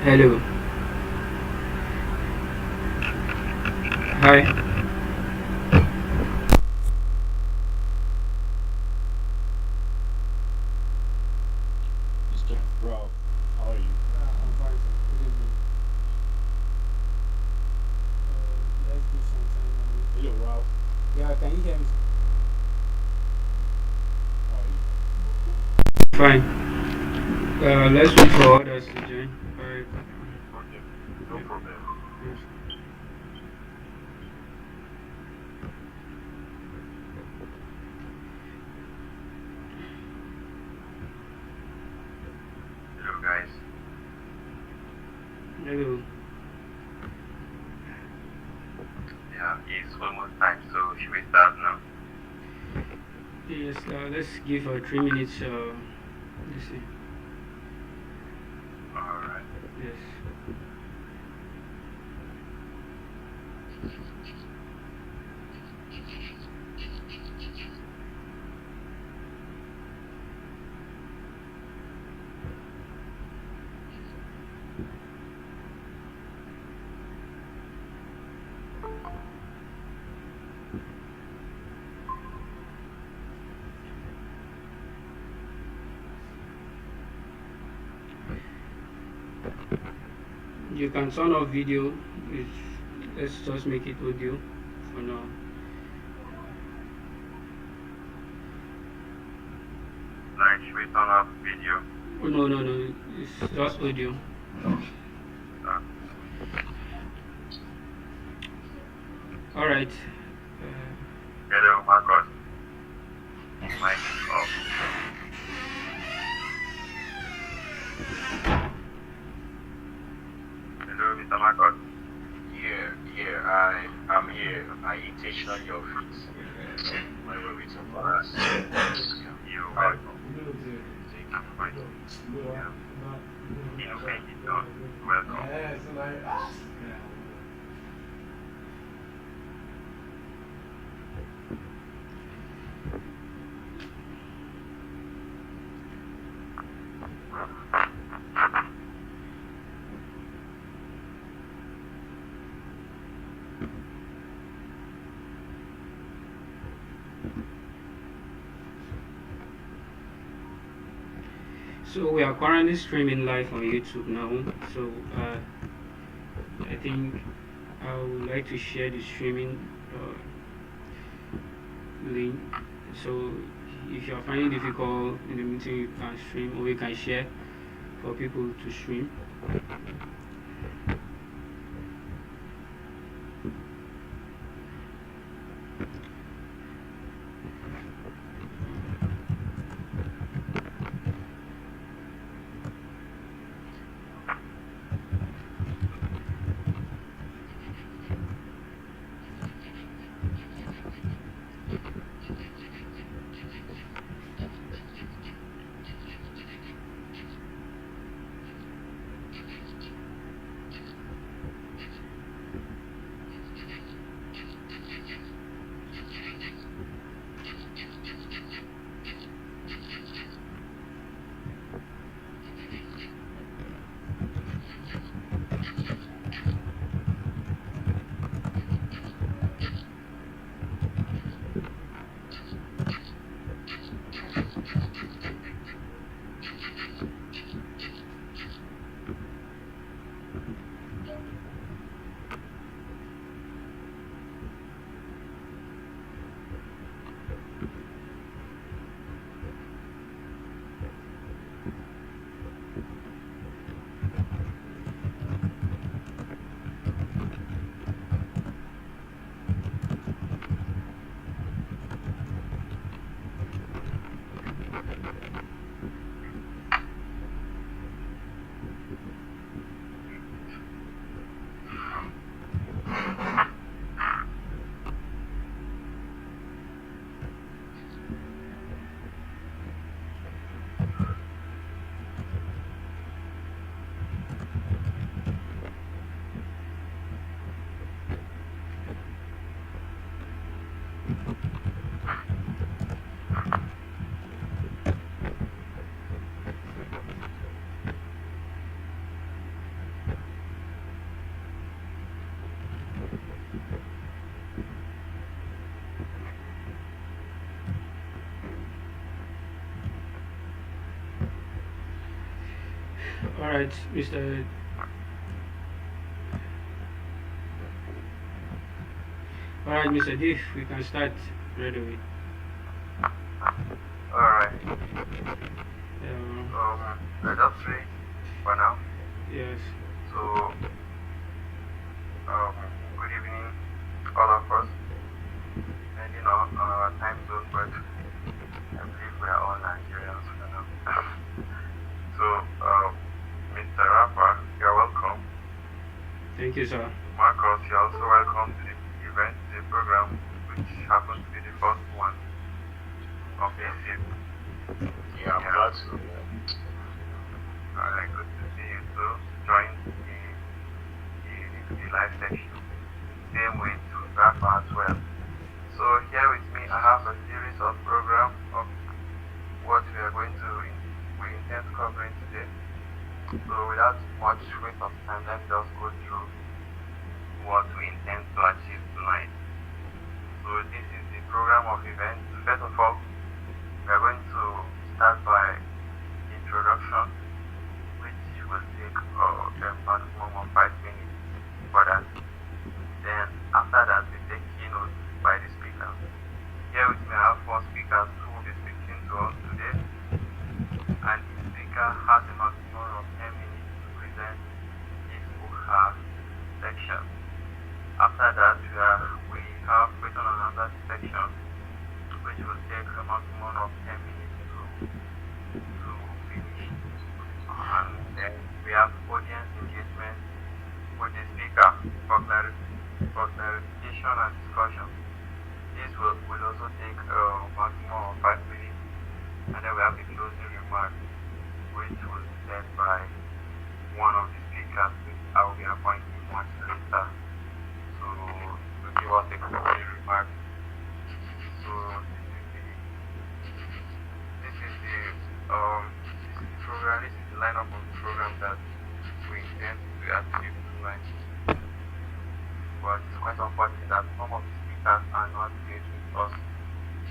Hello. Hi. Mr. Ralph, how are you? I'm fine, sir. Good evening. Let's do something now. Hello, Ralph. Yeah, can you hear me? How are you? Fine. Let's wait for others to join. Alright. Okay, no problem. Yes. Hello guys. Hello. Yeah, it's almost time, so should we start now? Yes. Let's give 3 minutes. Let's see. Alright. Yes. You can turn off video. Let's just make it audio for now. Like, should we turn off video? Oh, no, no, no. It's just audio. Uh, Alright. Hello, Marcus. Mic is off. Hello, Mr. Marcus. I'm here. I intentionally your feet when we're waiting for us. You're welcome. Thank you for innovate it done. Welcome. So we are currently streaming live on YouTube now. So I think I would like to share the streaming link. So if you are finding it difficult in the meeting, you can stream or you can share for people to stream. Alright, Mr. Alright, Mr. Diff, we can start right away. Alright. Um, I just read for now. yes. So, good evening, all of us. Depending on our time zone, but I believe we are all Nigerians for now. So, Mr. Rafa, you're welcome. Thank you, sir. Marcos, you're also welcome to the event, the program, which happens to be the first one of this year. Yeah, I'm glad to. Alright, good to see you too. Join the live section. Same with Rafa as well. So here with me, I have a series of programs of what we are going to intend covering today. So without much waste of time, let's just go through what we intend to achieve tonight. So this is the program of events. First of all, we are going to start by introduction, which will take a maximum of 5 minutes for that. Then after that, we take keynote by the speaker. Here with me, I have 4 speakers who will be speaking to us today, and each speaker has a maximum of 10 minutes to present his or her section. After that, we have question and answer section, which will take a maximum of 10 minutes to finish. And then we have audience engagement with the speaker for clarification and discussion. This will also take a maximum of 5 minutes. And then we have the closing remarks, which will be led by one of the speakers, which I will be appointing much later. So to give us a closing remark. So this is the program. This is the lineup of the program that we intend to achieve tonight. But it's quite unfortunate that some of the speakers are not engaged with us.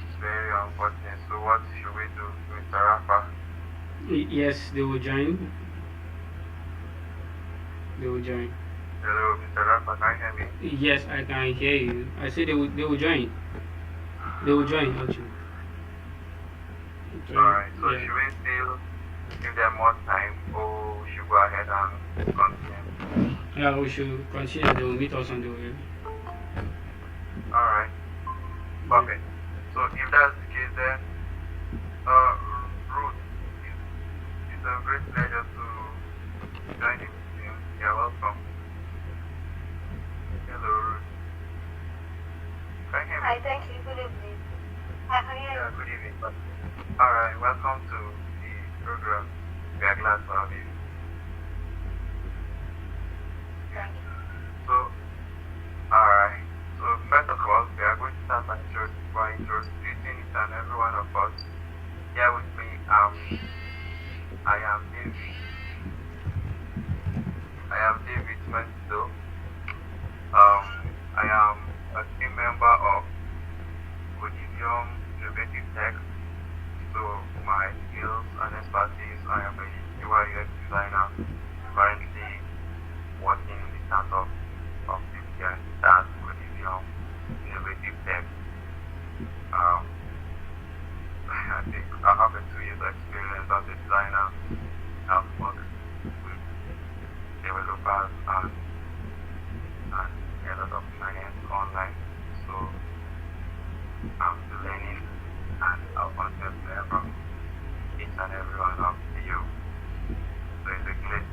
It's very unfortunate. So what should we do, Mr. Rafa? Yes, they will join. They will join. Hello, Mr. Rafa, can you hear me? Yes, I can hear you. I said they will join. They will join, actually. Alright, so Yeah. should we still give them more time, or should we go ahead and continue? Yeah, we should continue. They will meet us on the way. Alright, perfect. So if that's the case, then Ruth, it's a great pleasure to join the team. You're welcome. Hello, Ruth. Can you hear me? Hi, thank you. Good evening. I can hear Yeah, you. good evening. Alright, welcome to the program. We are glad to have you. Thank you. So, alright. So first of all, we are going to start by introducing each and every one of us. Here with me, I am David Mentido. I am a team member of Codizium Innovative Tech. So my skills and expertise, I am a UI UX designer, currently working in the startup of this year, that's Codizium Innovative Tech. I think I have a 2 years experience as a designer. I've worked with developers and a lot of clients online. So I'm still learning, and I'll continue to learn from each and every one of you. So it's a great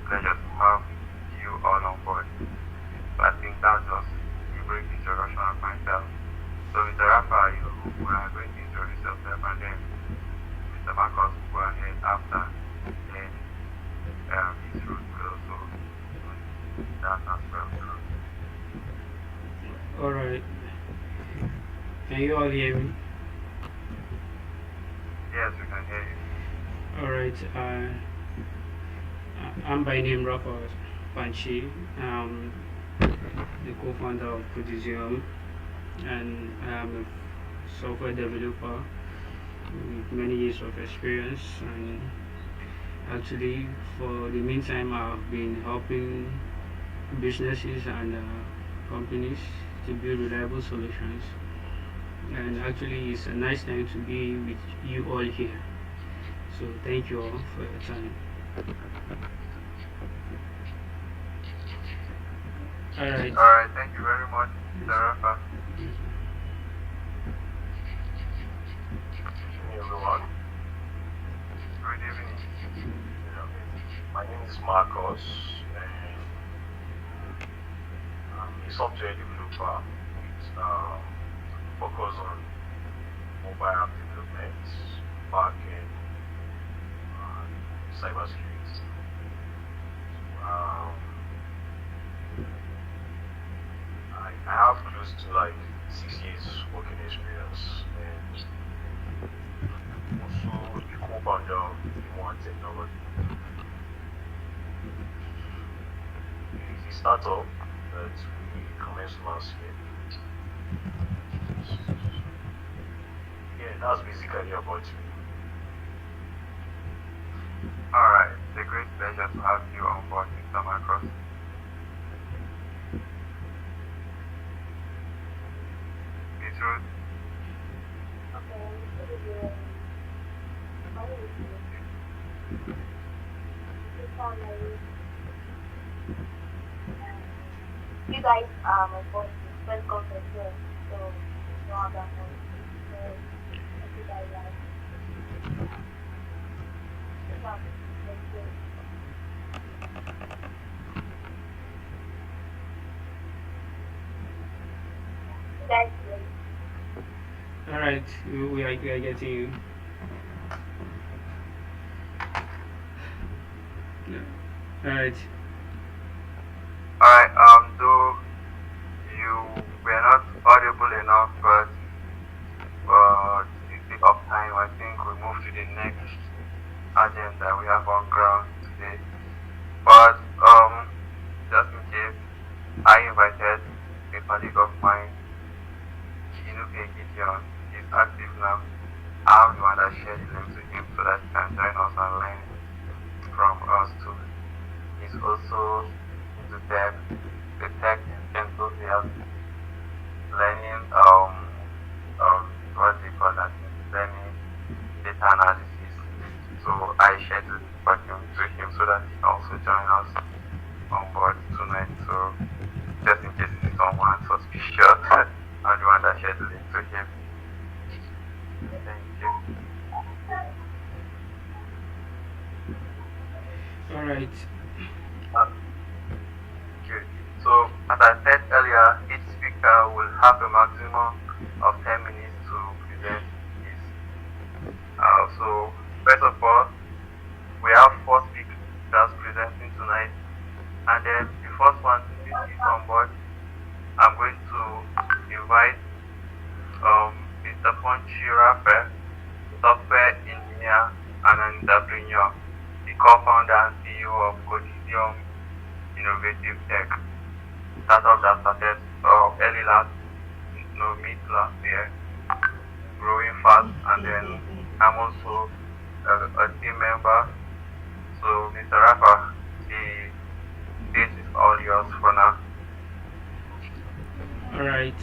pleasure to have you all on board. So I think that's just a brief introduction of myself. So Mr. Rafa, you are going to introduce yourself, and then Mr. Marcos will go ahead after. Then Ms. Ruth will also do that as well. Alright. Can you all hear me? Yes, we can hear you. Alright. I'm by name Rafa Panchi. I'm the co-founder of Codizium, and I'm a software developer with many years of experience, and Actually, for the meantime, I've been helping businesses and companies to build reliable solutions. And actually, it's a nice time to be with you all here. So, thank you all for your time. All right. Alright, thank you very much, Mr. Yes. Rafa. Yes. Hey everyone. Good evening. Yeah. My name is Marcos, and I'm a software developer with focus on mobile app development, backend, and cybersecurity. Um, I have close to like 6 years working experience, and also the co-founder of One Technology. It's a startup that we commenced last year. Yeah, that's basically about me. Alright, it's a great pleasure to have you on board, Mr. Marcos. Miss Ruth, Okay, my name is Ruth. This is how you guys are my boss. First conference here, so you have that one. So, thank you guys. Guys, All right. We are getting you. Yeah. All right. alright, though you were not audible enough, but for the sake of time, I think we move to the next agenda we have on ground today. But just in case, I invited a colleague of mine, Gideon. He's active now. I'm the one that shared the link to him so that he can join us and learn from us too. He's also into the tech enthusiast, learning what they call that, learning data analysis. So I shared the link to him so that he can also join us on board tonight. So just in case it's someone suspicious, I'm the one that shared the link to him. Thank you. All right. Good. So, as I said earlier, each speaker will have a maximum of 10 minutes to present his. So, first of all, we have 4 speakers presenting tonight, and then the first one to be on board, I'm going to invite Mr. Ponchi Raphael, software engineer and an entrepreneur, the co-founder and CEO of Codizium Innovative Tech, startup that started early mid last year, growing fast, and then I'm also a team member. So, Mr. Rafa, the stage is all yours for now. All right.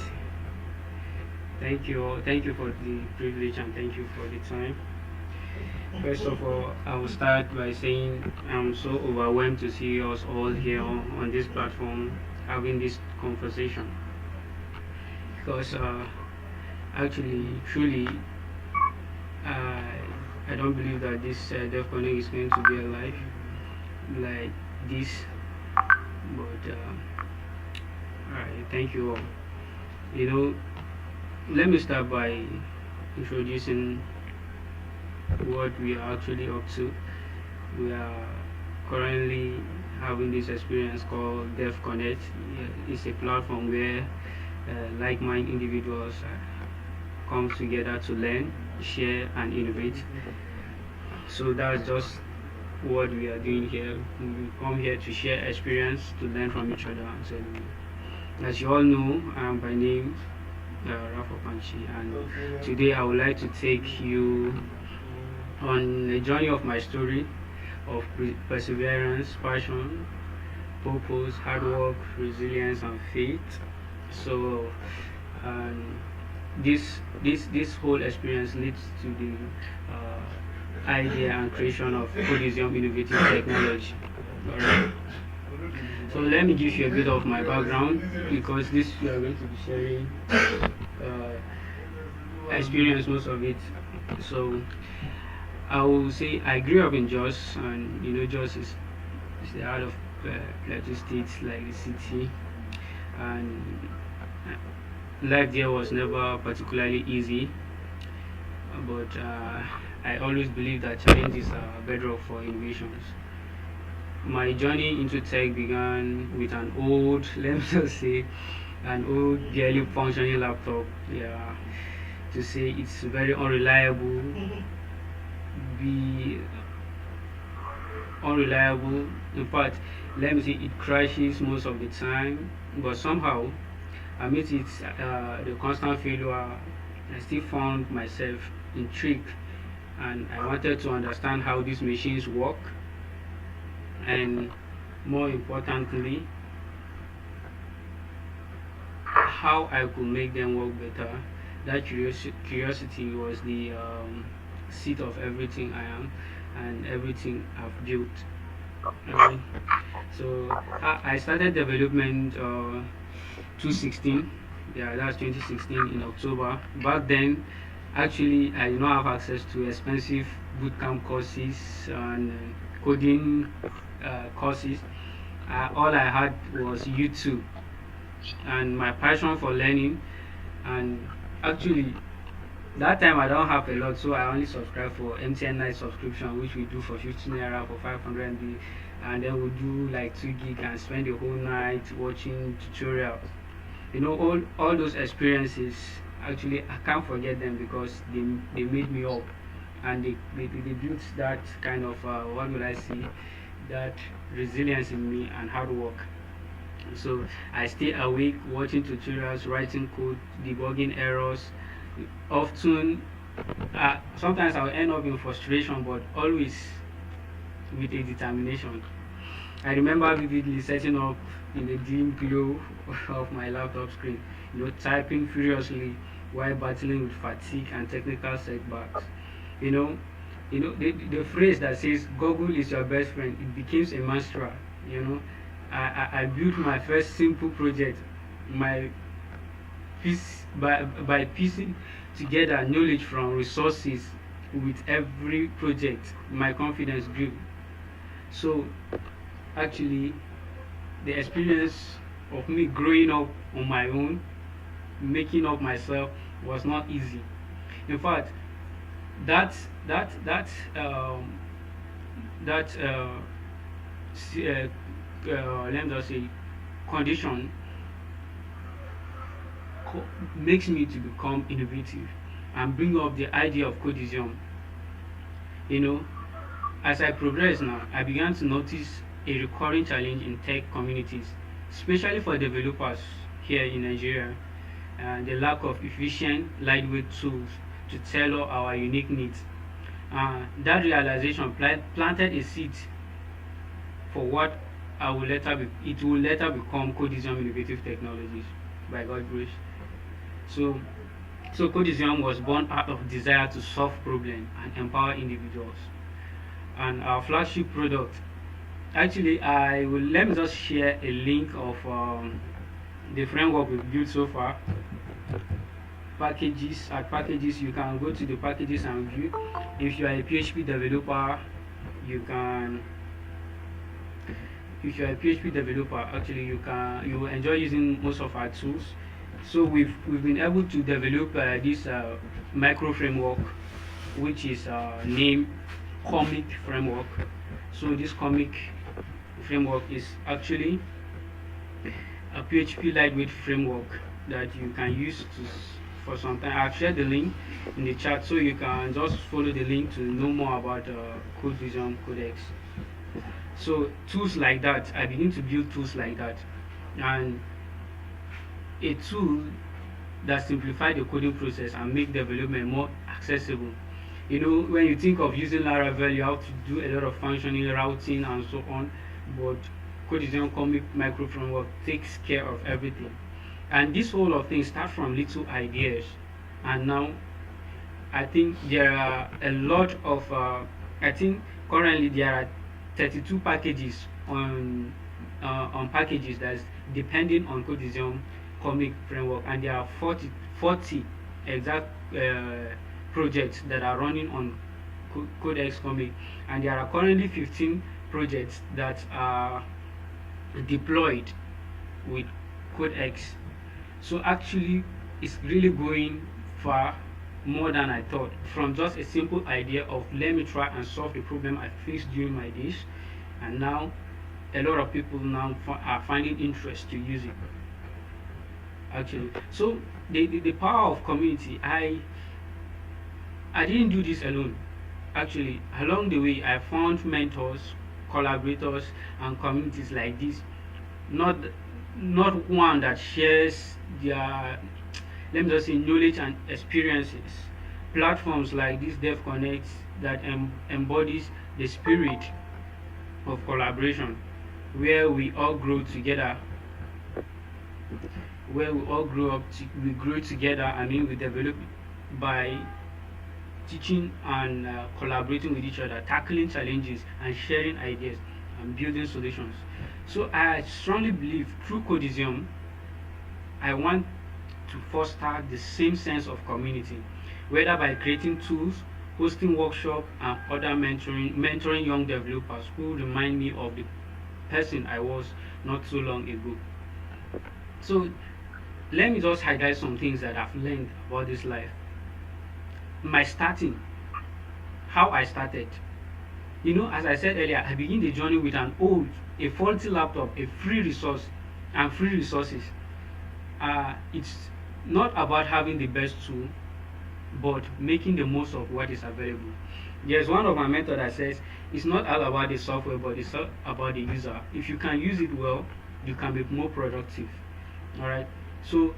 Thank you. Thank you for the privilege and thank you for the time. First of all, I will start by saying I'm so overwhelmed to see us all here on this platform having this conversation because actually, truly, I don't believe that this DevConnect is going to be alive like this. But alright, thank you all. You know, let me start by introducing what we are actually up to. We are currently having this experience called DevConnect. It's a platform where like-minded individuals come together to learn, share, and innovate. So that's just what we are doing here. We come here to share experience, to learn from each other. So, as you all know, I'm by name Rafa Panchi, and today I would like to take you on a journey of my story of perseverance, passion, purpose, hard work, resilience, and faith. So, um, this whole experience leads to the idea and creation of Codizium innovative technology. Alright. So let me give you a bit of my background, because this we are going to be sharing experience most of it. So I will say I grew up in Jos, and Jos is the heart of Plateau State, like the city, and life there was never particularly easy. But I always believe that challenges are bedrock for innovations. My journey into tech began with an old, let me just say, an old, barely functioning laptop. Yeah, to say it's very unreliable, be unreliable. In fact, let me say it crashes most of the time. But somehow, amidst its the constant failure, I still found myself intrigued, and I wanted to understand how these machines work, and more importantly, how I could make them work better. That curiosity was the seat of everything I am and everything I've built. Alright. So I started development 2016. Yeah, that's 2016 in October. Back then, actually, I did not have access to expensive bootcamp courses and coding courses. All I had was YouTube and my passion for learning. And actually, that time I don't have a lot, so I only subscribe for MTN night subscription, which we do for 15 naira for 500 MB, and then we do like 2 gig and spend the whole night watching tutorials. All those experiences, actually I can't forget them, because they made me up, and they built that kind of what will I say, that resilience in me and hard work. So I stay awake watching tutorials, writing code, debugging errors. Often, sometimes I'll end up in frustration, but always with a determination. I remember vividly setting up in the dim glow of my laptop screen, typing furiously while battling with fatigue and technical setbacks. You know, the phrase that says "Google is your best friend," it becomes a mantra. You know, I built my first simple project, my piece by piecing together knowledge from resources. With every project, my confidence grew. So actually, the experience of me growing up on my own, making up myself, was not easy. In fact, that that that um, that let me just say condition makes me to become innovative and bring up the idea of Codizium. You know, as I progress now, I began to notice a recurring challenge in tech communities, especially for developers here in Nigeria, and the lack of efficient, lightweight tools to tailor our unique needs. That realization planted a seed for what it will later become Codizium Innovative Technologies by God's grace. So, so Codizium was born out of desire to solve problems and empower individuals. And our flagship product, actually, let me just share a link of the framework we've built so far. Packages, you can go to the packages and view. If you are a PHP developer, you can. If you are a PHP developer, actually you will enjoy using most of our tools. So we've been able to develop this micro framework, which is named Comic Framework. So this Comic Framework is actually a PHP lightweight framework that you can use for some time. I've shared the link in the chat, so you can just follow the link to know more about Codizium Codex. So tools like that, I begin to build tools like that, and a tool that simplify the coding process and make development more accessible When you think of using Laravel, you have to do a lot of functioning, routing, and so on. But Codizium Comic Micro Framework takes care of everything. And this whole of things start from little ideas, and now I think there are a lot of. I think currently there are 32 packages on packages that's depending on Codizium Comic Framework, and there are 40 exact projects that are running on Codex Comic, and there are currently 15 projects that are deployed with Codex. So actually, it's really going far, more than I thought. From just a simple idea of let me try and solve the problem I faced during my days, and now a lot of people now are finding interest to use it. Actually, so the power of community. I didn't do this alone. Actually, along the way, I found mentors, collaborators, and communities like this. Not not one that shares their, let me just say, knowledge and experiences. Platforms like this DevConnect that embodies the spirit of collaboration, where we all grow together, where we all grow up, we grow together. I mean, we develop by teaching and collaborating with each other, tackling challenges and sharing ideas and building solutions. So I strongly believe through Codizium, I want to foster the same sense of community, whether by creating tools, hosting workshops, and other mentoring young developers who remind me of the person I was not so long ago. So let me just highlight some things that I've learned about this life. My starting, how I started. As I said earlier, I began the journey with a faulty laptop, a free resource, and free resources. It's not about having the best tool, but making the most of what is available. There's one of my mentors that says it's not all about the software, but it's all about the user. If you can use it well, you can be more productive. All right. So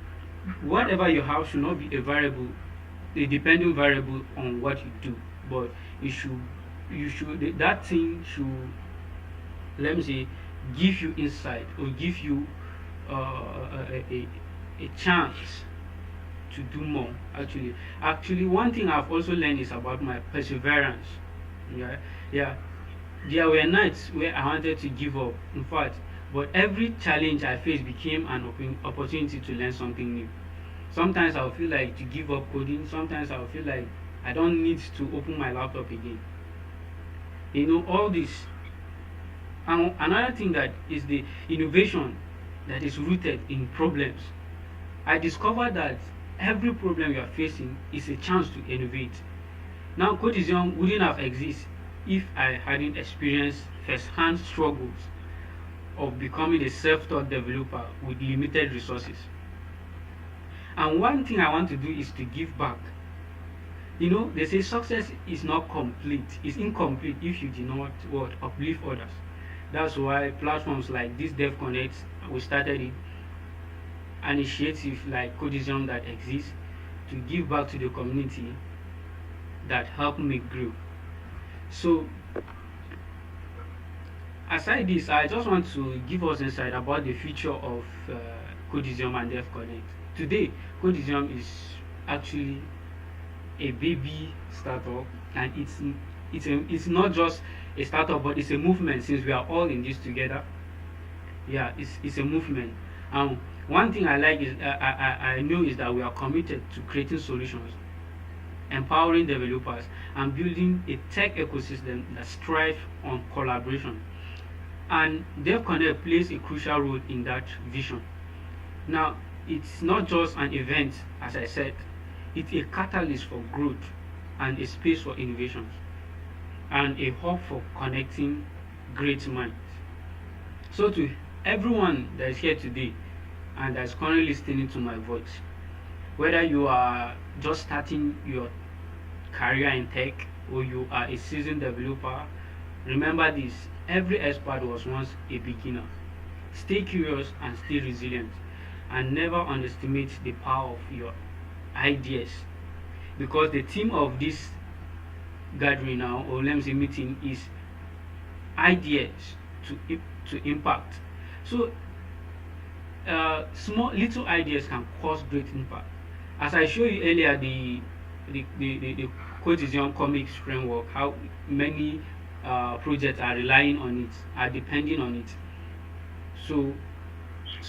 whatever you have should not be a dependent variable on what you do, but that thing should, let me say, give you insight or give you a chance to do more. Actually, one thing I've also learned is about my perseverance. Yeah. There were nights where I wanted to give up. In fact, but every challenge I faced became an opportunity to learn something new. Sometimes I'll feel like to give up coding. Sometimes I'll feel like I don't need to open my laptop again. All this. And another thing that is the innovation that is rooted in problems. I discovered that every problem you are facing is a chance to innovate. Now, Codizium wouldn't have existed if I hadn't experienced first-hand struggles of becoming a self-taught developer with limited resources. And one thing I want to do is to give back. They say success is not complete, it's incomplete if you do not uplift others. That's why platforms like this DevConnect, we started it, an initiative like Codizium that exists to give back to the community that helped me grow. So aside this, I just want to give us insight about the future of Codizium and DevConnect. Today, Codizium is actually a baby startup, and it's not just a startup, but it's a movement. Since we are all in this together, yeah, it's a movement. One thing I like is I know is that we are committed to creating solutions, empowering developers, and building a tech ecosystem that strives on collaboration. And DevConnect plays a crucial role in that vision. Now, it's not just an event, as I said, it's a catalyst for growth and a space for innovations and a hub for connecting great minds. So to everyone that is here today and that is currently listening to my voice, whether you are just starting your career in tech or you are a seasoned developer, remember this: every expert was once a beginner. Stay curious and stay resilient, and never underestimate the power of your ideas, because the theme of this gathering now, or let me say meeting, is ideas to impact. So small little ideas can cause great impact. As I showed you earlier, the Codizium comics framework, how many projects are relying on it, are depending on it. So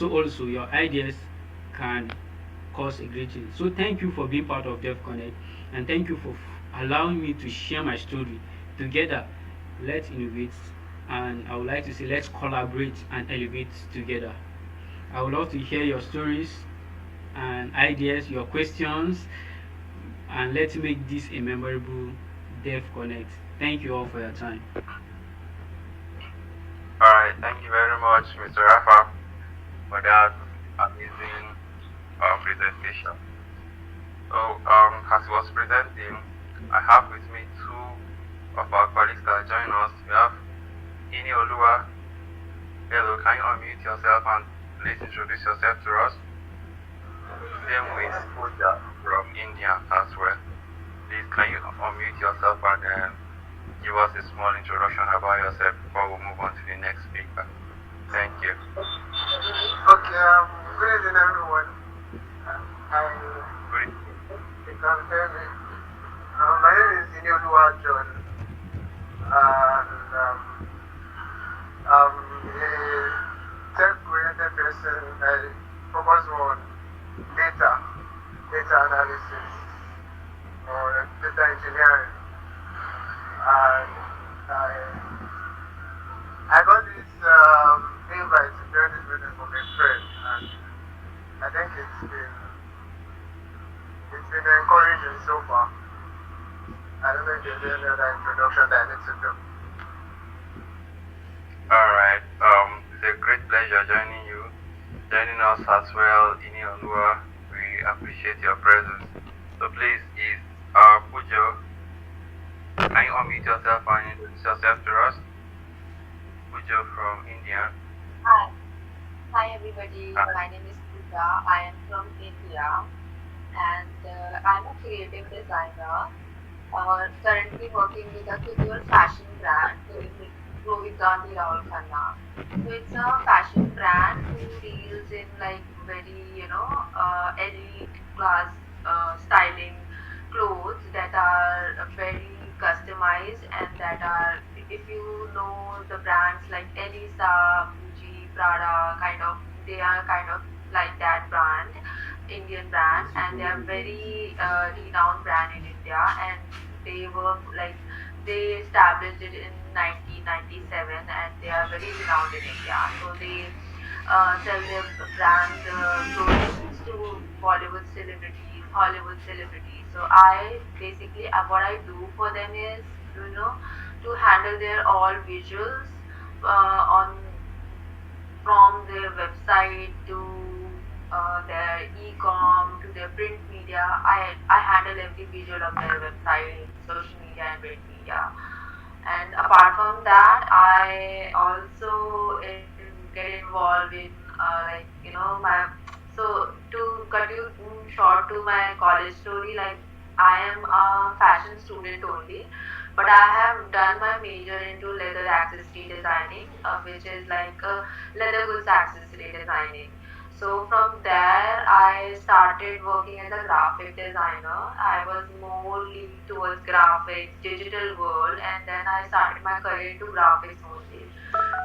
also your ideas can cause a great change. So thank you for being part of DevConnect, and thank you for allowing me to share my story. Together, let's innovate, and I would like to say let's collaborate and elevate together. I would love to hear your stories and ideas, your questions, and let's make this a memorable DevConnect. Thank you all for your time. Alright, thank you very much, Mr. Rafa, for that amazing presentation. So, as he was presenting, I have with me two of our colleagues that join us. We have Ini Oluwa. Hello, can you unmute yourself and please introduce yourself to us? Same with Pooja from India as well. Please, can you unmute yourself and give us a small introduction about yourself before we move on to the next speaker? Thank you. Okay, good evening everyone. Good. You can hear me. My name is Inioluwa John, and I'm a tech-oriented person. I focus on data analysis, or data engineering, and I got this invite to join this meeting from a friend, and I think it's been encouraging so far. I don't know if there's any other introduction that I need to do. Alright, it's a great pleasure joining us as well, Ini Oluwa. We appreciate your presence. So please, is Pujo, can you unmute yourself and introduce yourself to us? Pujo from India. Hi. Hi everybody, my name is Pooja. I am from India and I'm a creative designer. Currently working with a couture fashion brand, Rohitani Rahul Khanna. So it's a fashion brand who deals in like very, elite class styling clothes that are very customized and that are, if you know the brands like Elisa, Gucci, Prada, they are kind of like that brand, Indian brand, and they are very renowned brand in India, and they were like they established it in 1997, and they are very renowned in India. So they sell their brand clothes to Bollywood celebrities, Hollywood celebrities. So I basically what I do for them is to handle their all visuals on from their website to their e-com to their print media. I handle every visual of their website, social media and print media. And apart from that, I also get involved in my. So to cut you short to my college story, like I am a fashion student only, but I have done my major into leather accessory designing, which is like leather goods accessory designing. So from there, I started working as a graphic designer. I was more leaning towards graphics, digital world, and then I started my career into graphics only.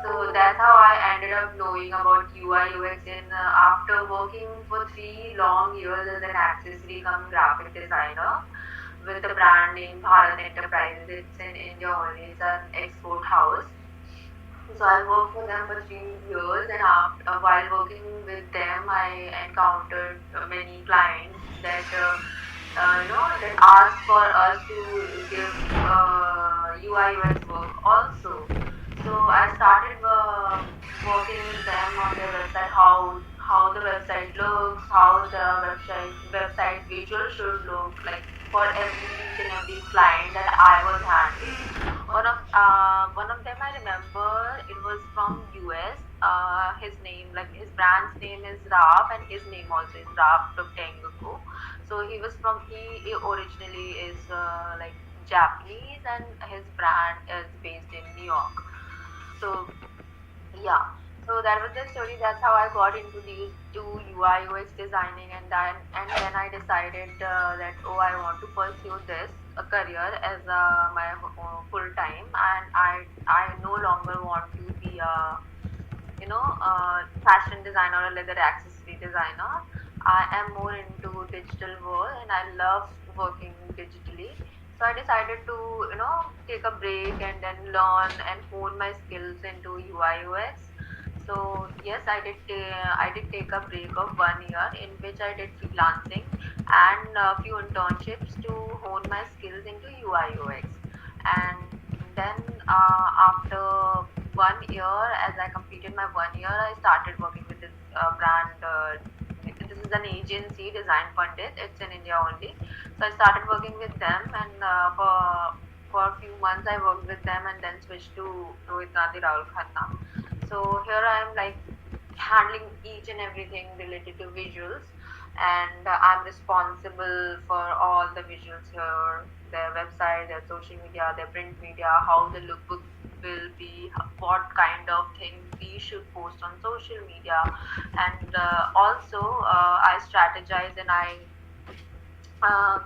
So that's how I ended up knowing about UI UX in after working for 3 long years as an accessory come graphic designer with a brand named Bharat Enterprises. It's in India only. It's an export house. So I worked for them for 3 years, and while working with them, I encountered many clients that that asked for us to give UI UX work also. So I started working with them on their website, how the website looks, how the website visual should look like for each and every client that I was handling. One of them I remember it was from US. His name, like his brand's name is Raf, and his name also is Raf Tenguku. So he originally is like Japanese, and his brand is based in New York. So yeah, so that was the story. That's how I got introduced to UI UX designing, and then I decided that, oh, I want to pursue this a career as my full time, and I no longer want to be a fashion designer or leather accessory designer. I am more into digital world and I love working digitally. So I decided to, take a break and then learn and hone my skills into UI UX. So yes, I did take a break of 1 year in which I did freelancing and a few internships to hone my skills into UI UX. And then after 1 year, as I completed my 1 year, I started working with this brand. This is an agency, Design Pandit. It's in India only. So I started working with them, and for a few months I worked with them, and then switched to Rohit Gandhi Rahul Khanna. So here I am like handling each and everything related to visuals, and I'm responsible for all the visuals here, their website, their social media, their print media, how the lookbook will be, what kind of things we should post on social media, and also I strategize and uh,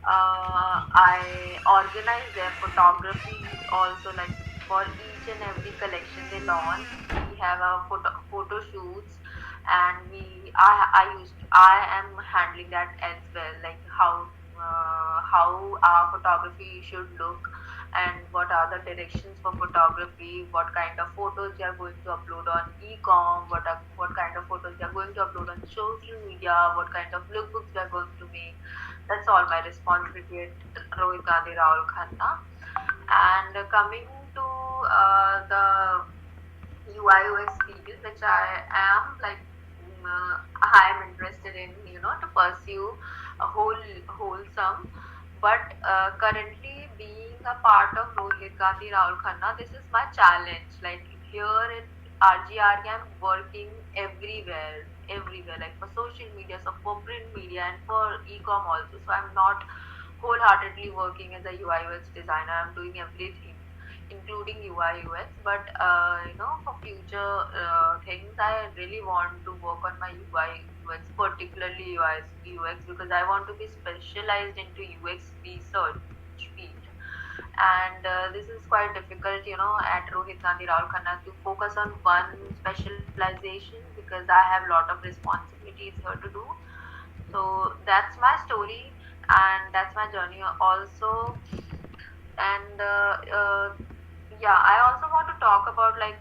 I organize their photography also, like for each and every collection they launch. We have a photo shoots, and I am handling that as well, like how our photography should look, and what are the directions for photography, what kind of photos we are going to upload on e-com, what kind of photos we are going to upload on social media, what kind of lookbooks we are going to make. That's all my responsibility at Rohit Gandhi Rahul Khanna. And coming to the UI UX field, which I am like, I am interested in, to pursue a wholesome. But currently, being a part of Rohit Gandhi Rahul Khanna, this is my challenge. Like here in RGRK, I'm working everywhere, like for social media, so for print media, and for e-com also. So I'm not wholeheartedly working as a UI UX designer. I'm doing everything, including UI UX. But for future things, I really want to work on my UI UX, particularly UI UX, because I want to be specialized into UX research field. And this is quite difficult, at Rohit Gandhi Rahul Khanna, to focus on one specialization, because I have a lot of responsibilities here to do. So that's my story, and that's my journey also. And yeah, I also want to talk about like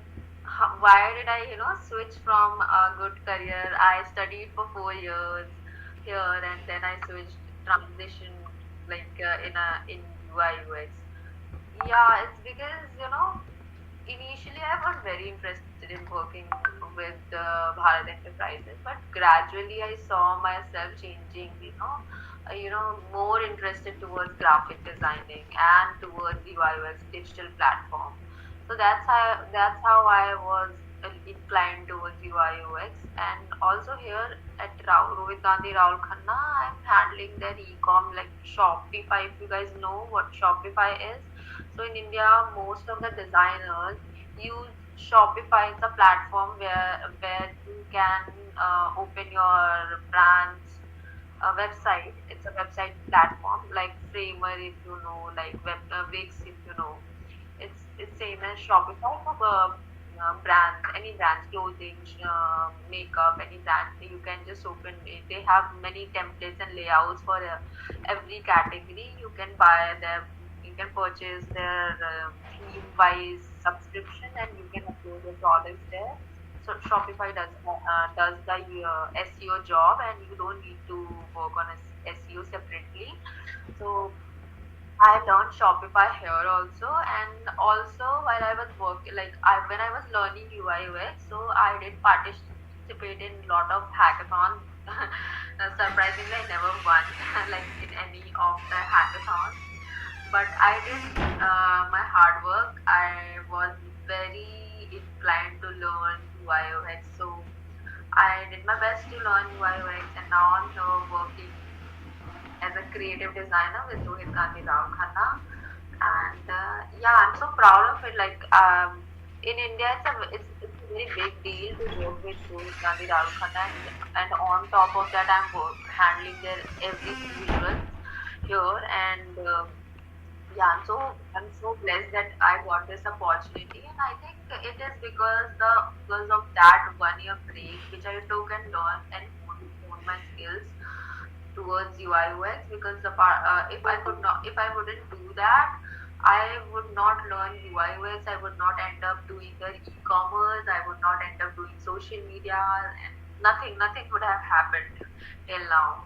why did I switch from a good career. I studied for 4 years here, and then I switched, transition, like in UI UX. Yeah, it's because initially I was very interested in working with Bharat Enterprises, but gradually I saw myself changing, more interested towards graphic designing and towards UI UX digital platform. So that's how I was inclined towards UI UX. And also here at Rohit Gandhi Rahul Khanna, I'm handling their e-com, like Shopify. If you guys know what Shopify is, so in India, most of the designers use Shopify. It's a platform where you can open your brand's website. It's a website platform like Framer, if you know, like Wix, if you know. It's same as Shopify for brands, any brands, clothing, makeup, any brand. You can just open it. They have many templates and layouts for every category. You can buy their, you can purchase their theme-wise subscription, and you can upload your products there. So Shopify does the SEO job, and you don't need to work on SEO separately. So I learned Shopify here also, and also while I was working, like when I was learning UI UX, so I did participate in a lot of hackathons. Surprisingly, I never won like in any of the hackathons, but I did my hard work. I was very inclined to learn UI UX, so I did my best to learn UI UX, and now I'm here working as a creative designer with Rohit Gandhi Rao Khanna. And yeah, I'm so proud of it. Like in India, it's a very big deal to work with Rohit Gandhi Rao Khanna, and on top of that, handling their every visuals here. And yeah, I'm so blessed that I got this opportunity, and I think it is because of that 1 year break which I took and learned and honed my skills towards UI UX. Because if I could not, if I wouldn't do that, I would not learn UI UX. I would not end up doing the e-commerce. I would not end up doing social media, and nothing would have happened till now.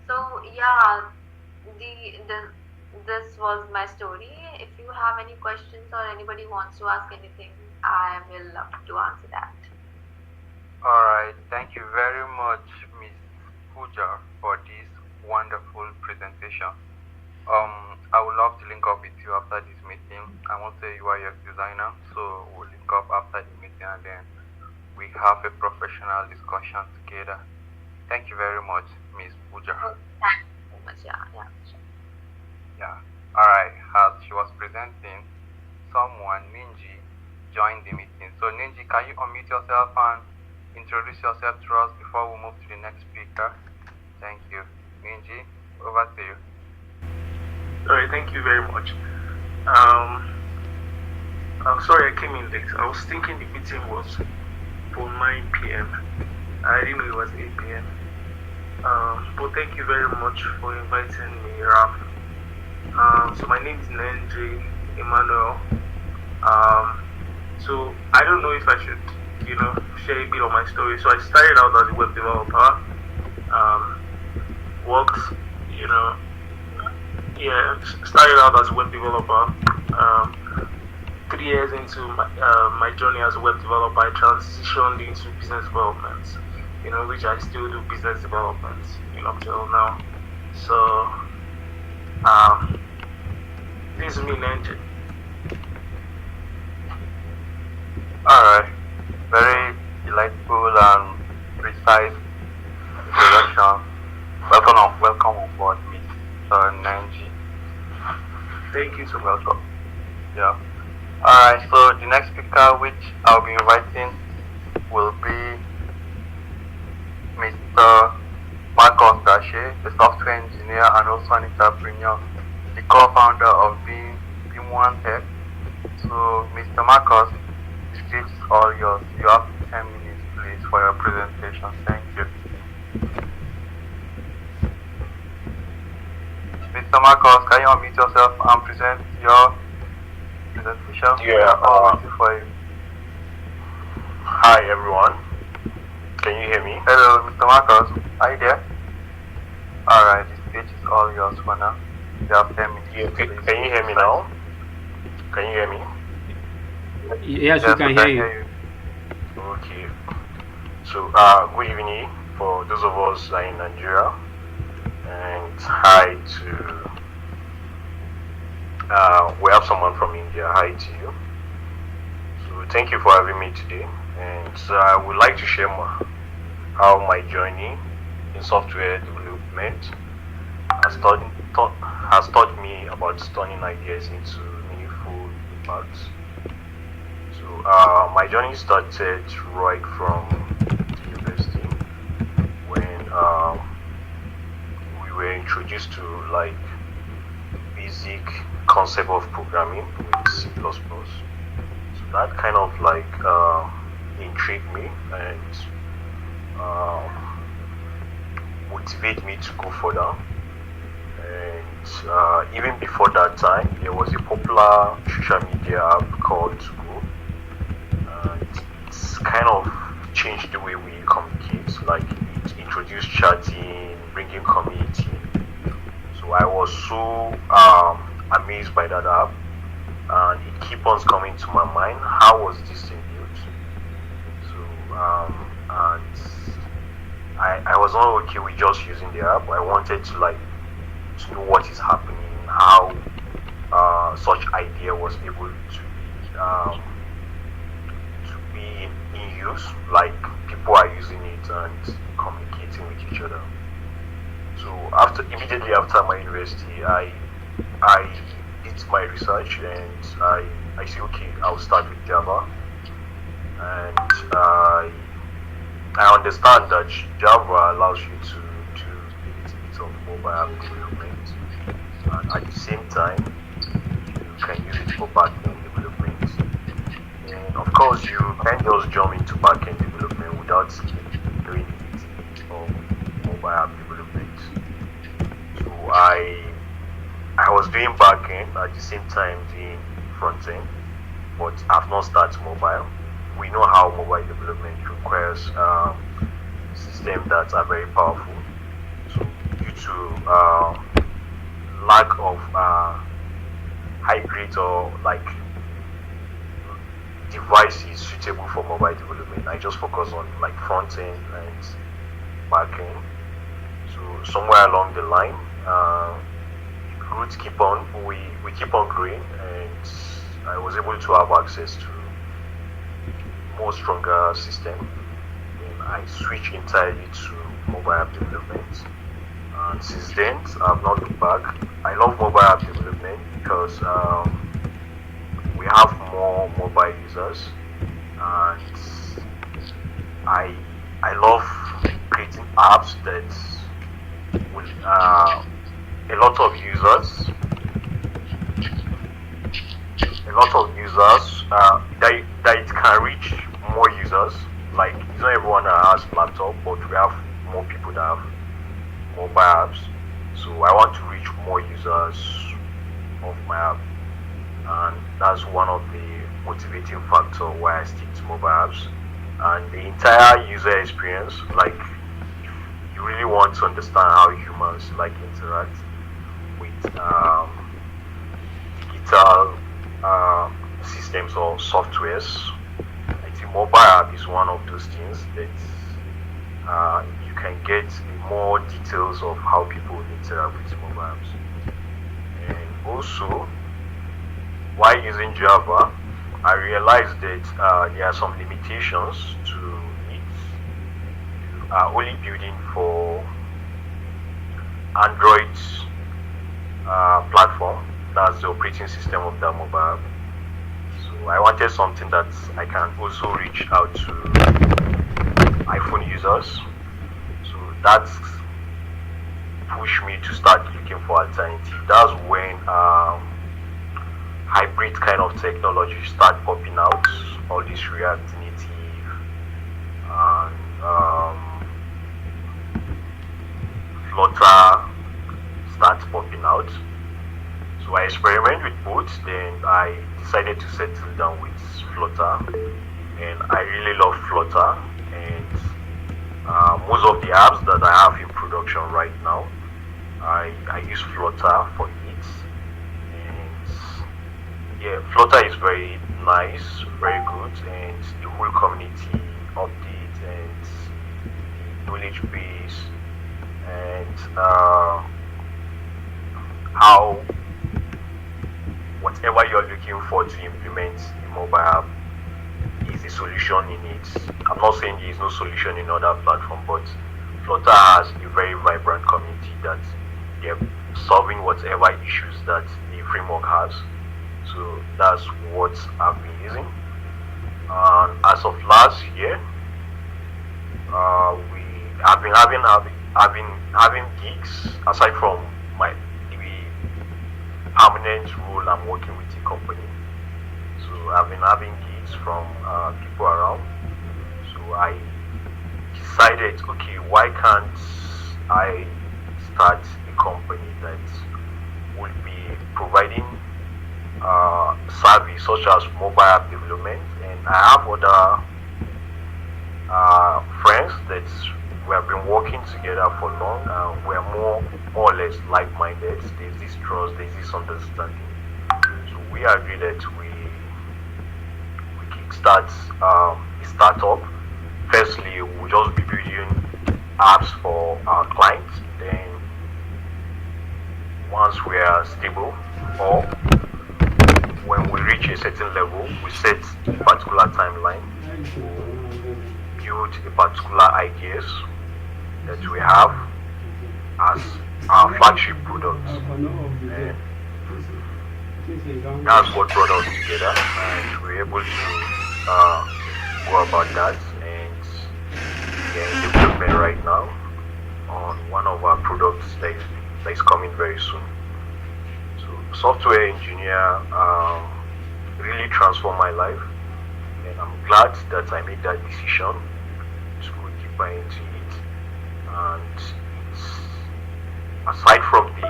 So yeah, the this was my story. If you have any questions or anybody wants to ask anything, I will love to answer that. Alright, thank you very much, Miss Pooja, for this wonderful presentation. I would love to link up with you after this meeting. I'm also a UI UX designer, so we'll link up after the meeting and then we have a professional discussion together. Thank you very much, Miss Pooja. Oh, thank you so much. Yeah, yeah. Sure. Yeah. Alright, as she was presenting, someone, Ninji, joined the meeting. So Ninji, can you unmute yourself and introduce yourself to us before we move to the next speaker? Thank you. Ninji, over to you. Alright, thank you very much. I'm sorry I came in late. I was thinking the meeting was for 9 p.m. I didn't know it was 8 p.m. But thank you very much for inviting me, Raf. So my name is Nenji Emmanuel. So I don't know if I should, share a bit of my story. So I started out as a web developer. Worked, started out as a web developer. 3 years into my journey as a web developer, I transitioned into business development, which I still do business development, up till now. So, this is me, Nenji. Alright, very delightful and precise introduction. Welcome on board, Mr. Nanji. Thank you so much. Welcome. Yeah. Alright, so the next speaker which I'll be inviting will be Mr. Marcos Dache, a software engineer and also an entrepreneur, the co-founder of Beam1 Tech. So, Mr. Marcos, the stage is all yours. You have 10 minutes, please, for your presentation. Thank you. Mr. Marcos, can you unmute yourself and present your presentation? Yeah. Waiting for you. Hi everyone. Can you hear me? Hello, Mr. Marcos. Are you there? Alright, the stage is all yours for now. You have 10 minutes. Yeah, can you hear me now? Can you hear me? Yes, we can hear you. Okay. So, good evening for those of us that are in Nigeria, and hi to. We have someone from India. Hi to you. So, thank you for having me today, and I would like to share how my journey in software development has taught me about turning ideas into meaningful impacts. So my journey started right from university when we were introduced to like basic concept of programming with C++. So that kind of like intrigued me and motivate me to go further. And even before that time, there was a popular social media app called Go. It's kind of changed the way we communicate. Like it introduced chatting, bringing community. So I was so amazed by that app, and it keep on coming to my mind. How was this thing built? So and I was not okay with just using the app. I wanted to to know what is happening, how such idea was able to be in use, like people are using it and communicating with each other. So after immediately after my university, I did my research and I say okay, I'll start with Java, and I understand that Java allows you to do a little bit of mobile app development, and at the same time, you can use it for backend development. And of course, you can't just jump into backend development without doing a little bit of mobile app development. So I was doing backend at the same time doing front end, but I've not started mobile. We know how mobile development requires systems that are very powerful. So due to lack of hybrid or like devices suitable for mobile development, I just focus on like front end and back end. So somewhere along the line, roots keep on we keep on growing, and I was able to have access to more stronger system. And I switched entirely to mobile app development. And since then, I've not looked back. I love mobile app development because we have more mobile users, and I love creating apps that will a lot of users that it can reach more users. Like it's not everyone that has laptop, but we have more people that have mobile apps. So I want to reach more users of my app, and that's one of the motivating factor why I stick to mobile apps. And the entire user experience, like if you really want to understand how humans like interact with digital systems or softwares, I think mobile app is one of those things that you can get more details of how people interact with mobile apps. And also, while using Java, I realized that there are some limitations to it. You are only building for Android platform, that's the operating system of the mobile app. So I wanted something that I can also reach out to iPhone users. So that's pushed me to start looking for alternative. That's when hybrid kind of technology start popping out. All this React Native and Flutter start popping out. So I experimented with both, then I decided to settle down with Flutter, and I really love Flutter. And most of the apps that I have in production right now, I use Flutter for it. And yeah, Flutter is very nice, very good, and the whole community update and the knowledge base and how whatever you're looking for to implement a mobile app is a solution in it. I'm not saying there is no solution in other platforms, but Flutter has a very vibrant community that they're solving whatever issues that the framework has. So that's what I've been using. And as of last year, I've been having gigs aside from my permanent role. I'm working with a company, so I've been having gigs from people around. So I decided, okay, why can't I start a company that would be providing service such as mobile app development? And I have other friends that we have been working together for long. We're more or less like-minded. There's this trust, there's this understanding. So we agree that we kickstart a startup. Firstly, we'll just be building apps for our clients. Then once we are stable, or when we reach a certain level, we set a particular timeline to build a particular ideas that we have, as our flagship product. And that's what brought us together, and we were able to go about that. And we are in development right now on one of our products that is coming very soon. So, software engineer really transformed my life, and I'm glad that I made that decision to go deeper into it. And it's, aside from the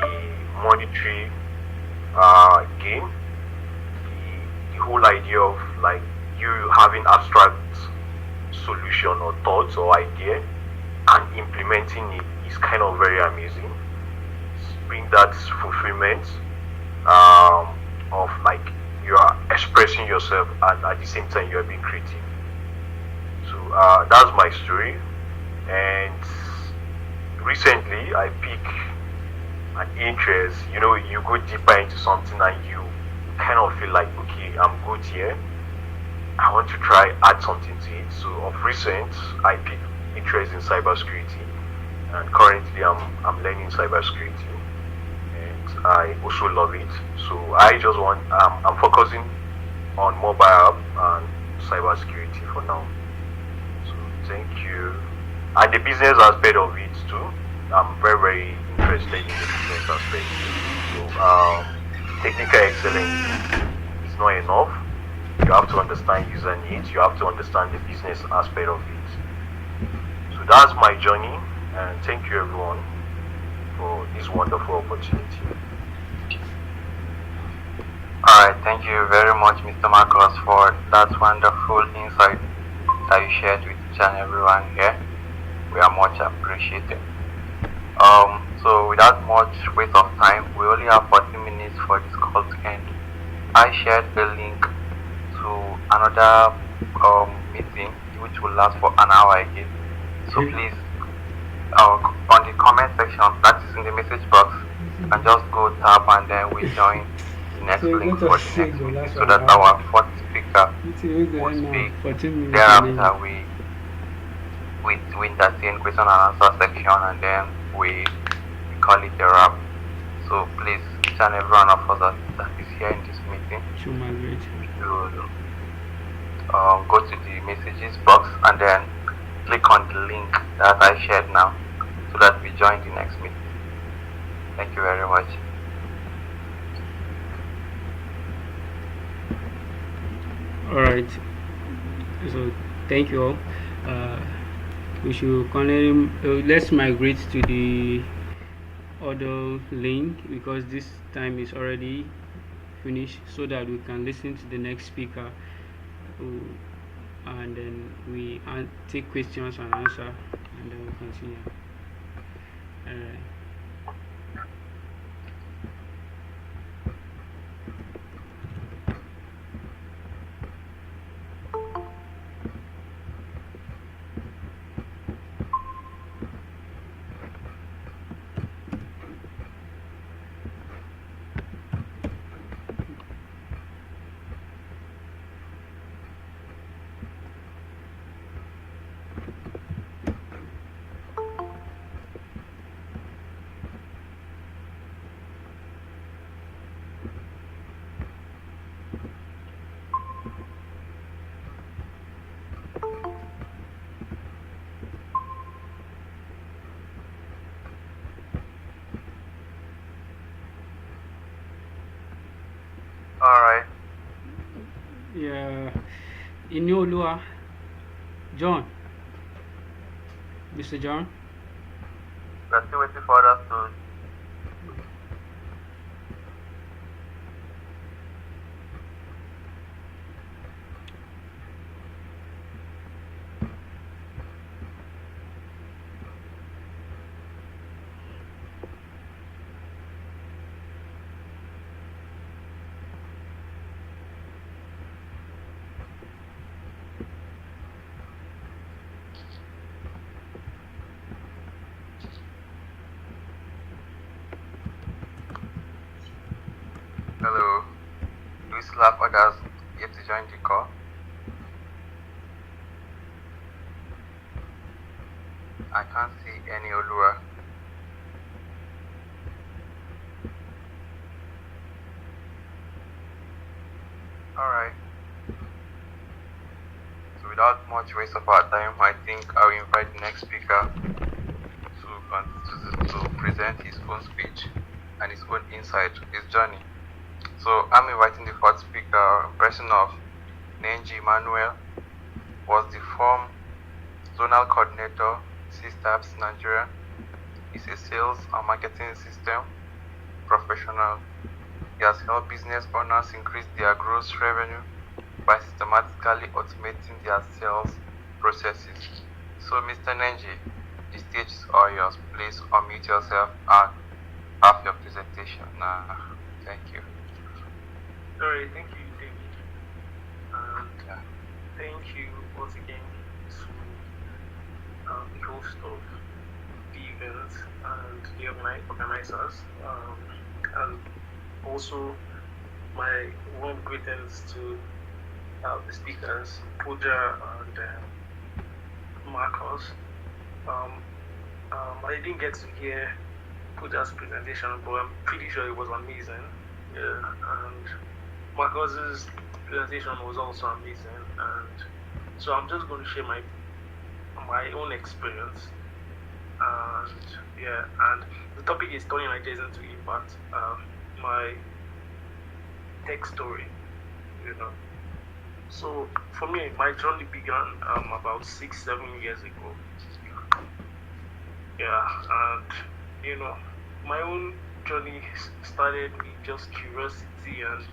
monetary gain, the whole idea of like you having abstract solution or thoughts or idea and implementing it is kind of very amazing. Bring that fulfillment of like you are expressing yourself and at the same time you are being creative. So that's my story. And recently I pick an interest. You know, you go deeper into something and you kind of feel like, okay, I'm good here. I want to try add something to it. So of recent, I picked interest in cybersecurity, and currently I'm learning cybersecurity, and I also love it. So I just want I'm focusing on mobile app and cybersecurity for now. So thank you. And the business aspect of it too. I'm very interested in the business aspect. So technical excellence is not enough. You have to understand user needs. You have to understand the business aspect of it. So that's my journey, and thank you everyone for this wonderful opportunity. Alright, thank you very much, Mr. Marcos, for that wonderful insight that you shared with each and everyone here. We are much appreciated. So without much waste of time, we only have 40 minutes for this call to end. I shared the link to another meeting which will last for an hour again. So please, on the comment section, that is in the message box, you can just go tap and then we join the next link for the next meeting so that our fourth speaker will speak. Thereafter, we entertain question and answer section, and then we call it a wrap. So please, each and every one of us that is here in this meeting, you go to the messages box and then click on the link that I shared now so that we join the next meeting. Thank you very much. Alright, so thank you all. We should connect, let's migrate to the other link because this time is already finished, so that we can listen to the next speaker, and then we take questions and answer, and then we continue. Alright. Yeah, Inolua, John, Mr. John. We're still waiting for others to. Hello. Do we still have others yet to join the call? I can't see any Olua. Alright. So without much waste of our time, I think I'll invite the next speaker to present his own speech and his own insight to his journey. So I'm inviting the first speaker, in person of Nenji Manuel, was the former zonal coordinator, C-Staffs Nigeria. He's a sales and marketing system professional. He has helped business owners increase their gross revenue by systematically automating their sales processes. So, Mr. Nenji, the stage is all yours. Please unmute yourself and have your presentation now. Thank you. Alright, thank you, David. And thank you once again to the host of the event and the organizers. And also my warm greetings to the speakers, Pooja and Marcos. I didn't get to hear Pooja's presentation, but I'm pretty sure it was amazing. Yeah, and Marcos's presentation was also amazing, and so I'm just going to share my own experience. And yeah, and the topic is turning ideas into impact. My tech story, you know. So for me, my journey began about 6-7 years ago. Yeah, and you know, my own journey started with just curiosity and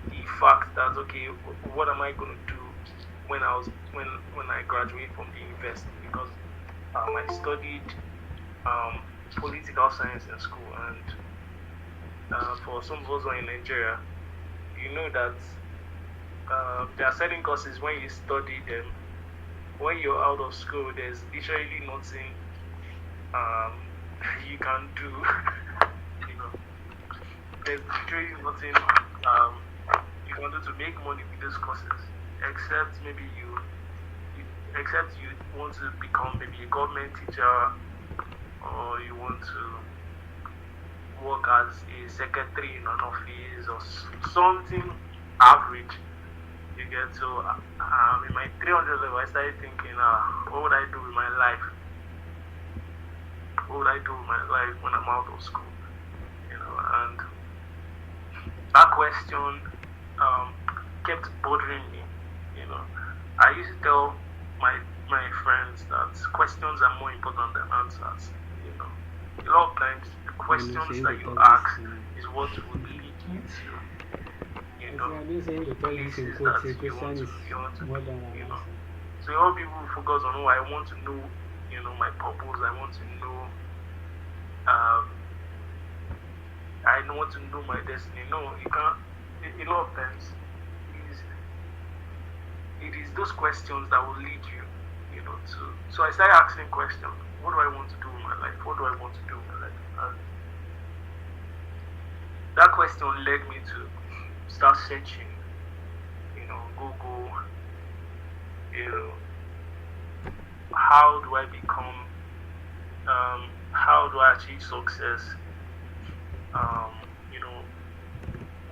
the fact that okay, what am I going to do when I graduate from the university? Because I studied political science in school, and for some of us who are in Nigeria, you know that there are certain courses when you study them, when you're out of school, there's literally nothing you can do. There's literally nothing you can do to make money with those courses, except maybe you want to become maybe a government teacher, or you want to work as a secretary in an office or something average. You get so in my 300 level, I started thinking, what would I do with my life? What would I do with my life when I'm out of school? And that question kept bothering me. I used to tell my friends that questions are more important than answers. A lot of times the questions that you ask is what will lead you to places that you want to So a lot of people focus on, I want to know, my purpose. I want to know I want to know my destiny. No, you can't. A lot of times, it is those questions that will lead you, to. So I started asking questions. What do I want to do in my life? What do I want to do in my life? And that question led me to start searching, Google, how do I become, how do I achieve success?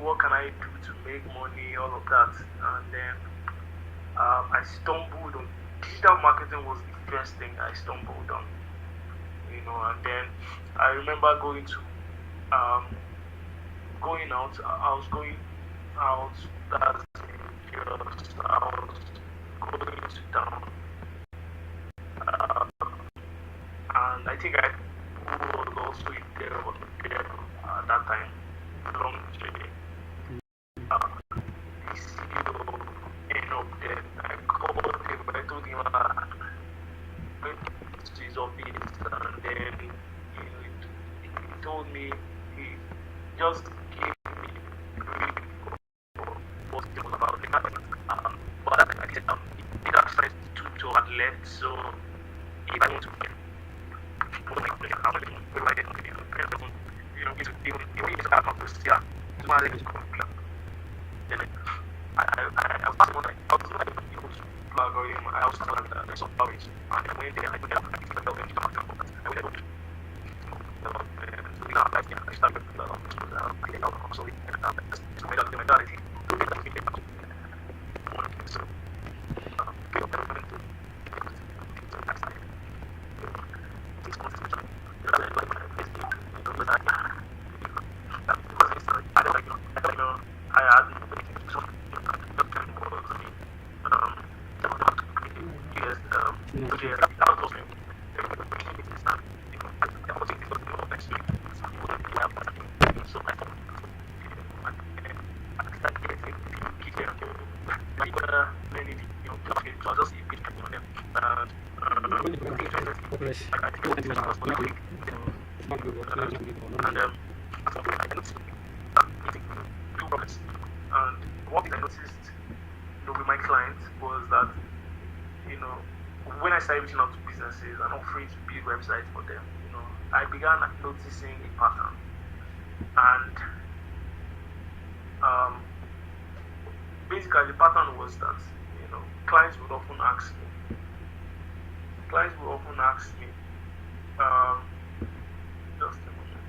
What can I do to make money, all of that. And then I stumbled on digital marketing was the first thing I stumbled on. And then I remember going out. I was going out. That's just I was going to town, and I think I was also there at that time. Long journey. The CEO ended up there. I called him. I told him went to his office, and then he told me he just gave me a brief of what it was about. But that time I said he had friends to had left, so if I want to And one thing I noticed, with my clients was that, when I started reaching out to businesses and offering to build websites for them, I began noticing a pattern. And basically, the pattern was that, clients would often ask me, just a moment.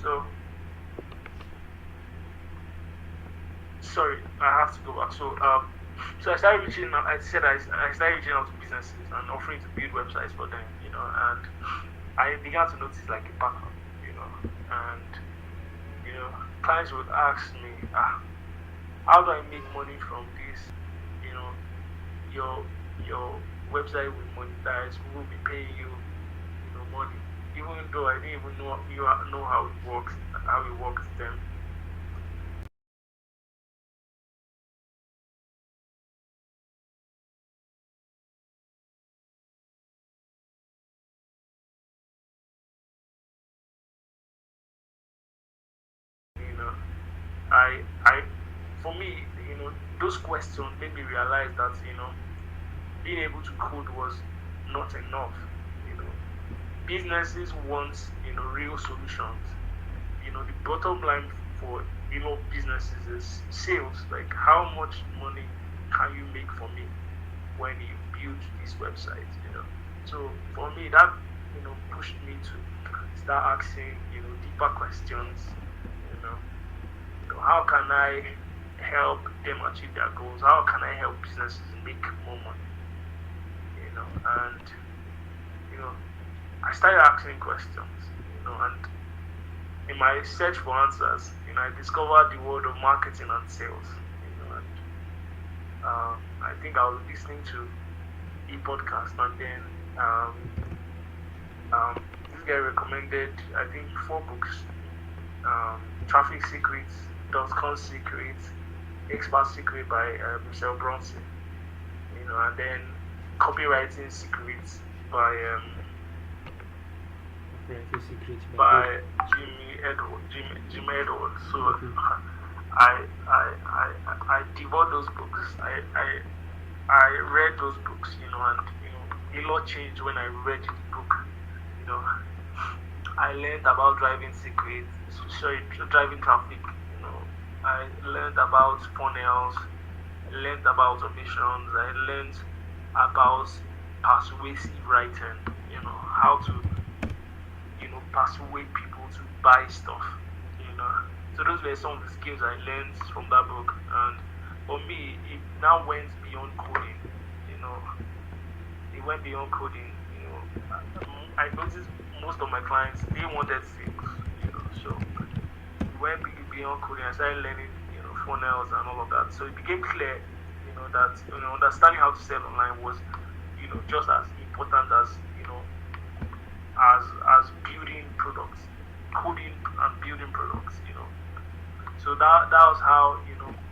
So, sorry, I have to go back. So I started reaching out. I started reaching out to businesses and offering to build websites for them, and I began to notice like a pattern, and clients would ask me, how do I make money from this? You know, your website will monetize. We will be paying you, money. Even though I didn't even know how it works and how it works then. You know, I for me, those questions made me realize that being able to code was not enough. You know, businesses want real solutions. The bottom line for businesses is sales. Like, how much money can you make for me when you build this website? So for me, that pushed me to start asking deeper questions. You know, how can I help them achieve their goals? How can I help businesses make more money? And you know, I started asking questions. And in my search for answers, I discovered the world of marketing and sales. And I think I was listening to a podcast, and then this guy recommended, I think, 4 books: Traffic Secrets, DevConnect Secrets, Expert Secret by Michelle Bronson, and then Copywriting Secrets by by Jimmy Edwards. So I devoured those books. I read those books, and a lot changed when I read the book. I learned about driving secrets, driving traffic. I learned about funnels. I learned about automations. I learned about persuasive writing. How to persuade people to buy stuff. So those were some of the skills I learned from that book. And for me, it now went beyond coding. It went beyond coding. I noticed most of my clients, they wanted sales. So it went beyond coding. I started learning funnels and all of that. So it became clear that understanding how to sell online was just as important as as building products, coding and building products. So that was how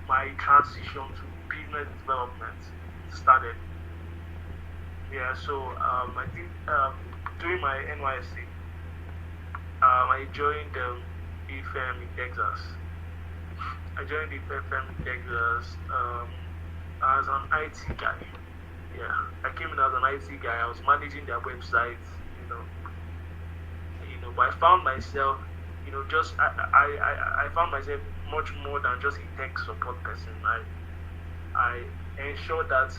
my transition to business development started. Yeah. So I think during my NYSC, I joined a firm in Texas. I joined the firm in Texas as an IT guy. Yeah, I came in as an IT guy. I was managing their website. But I found myself, just I found myself much more than just a tech support person. I ensured that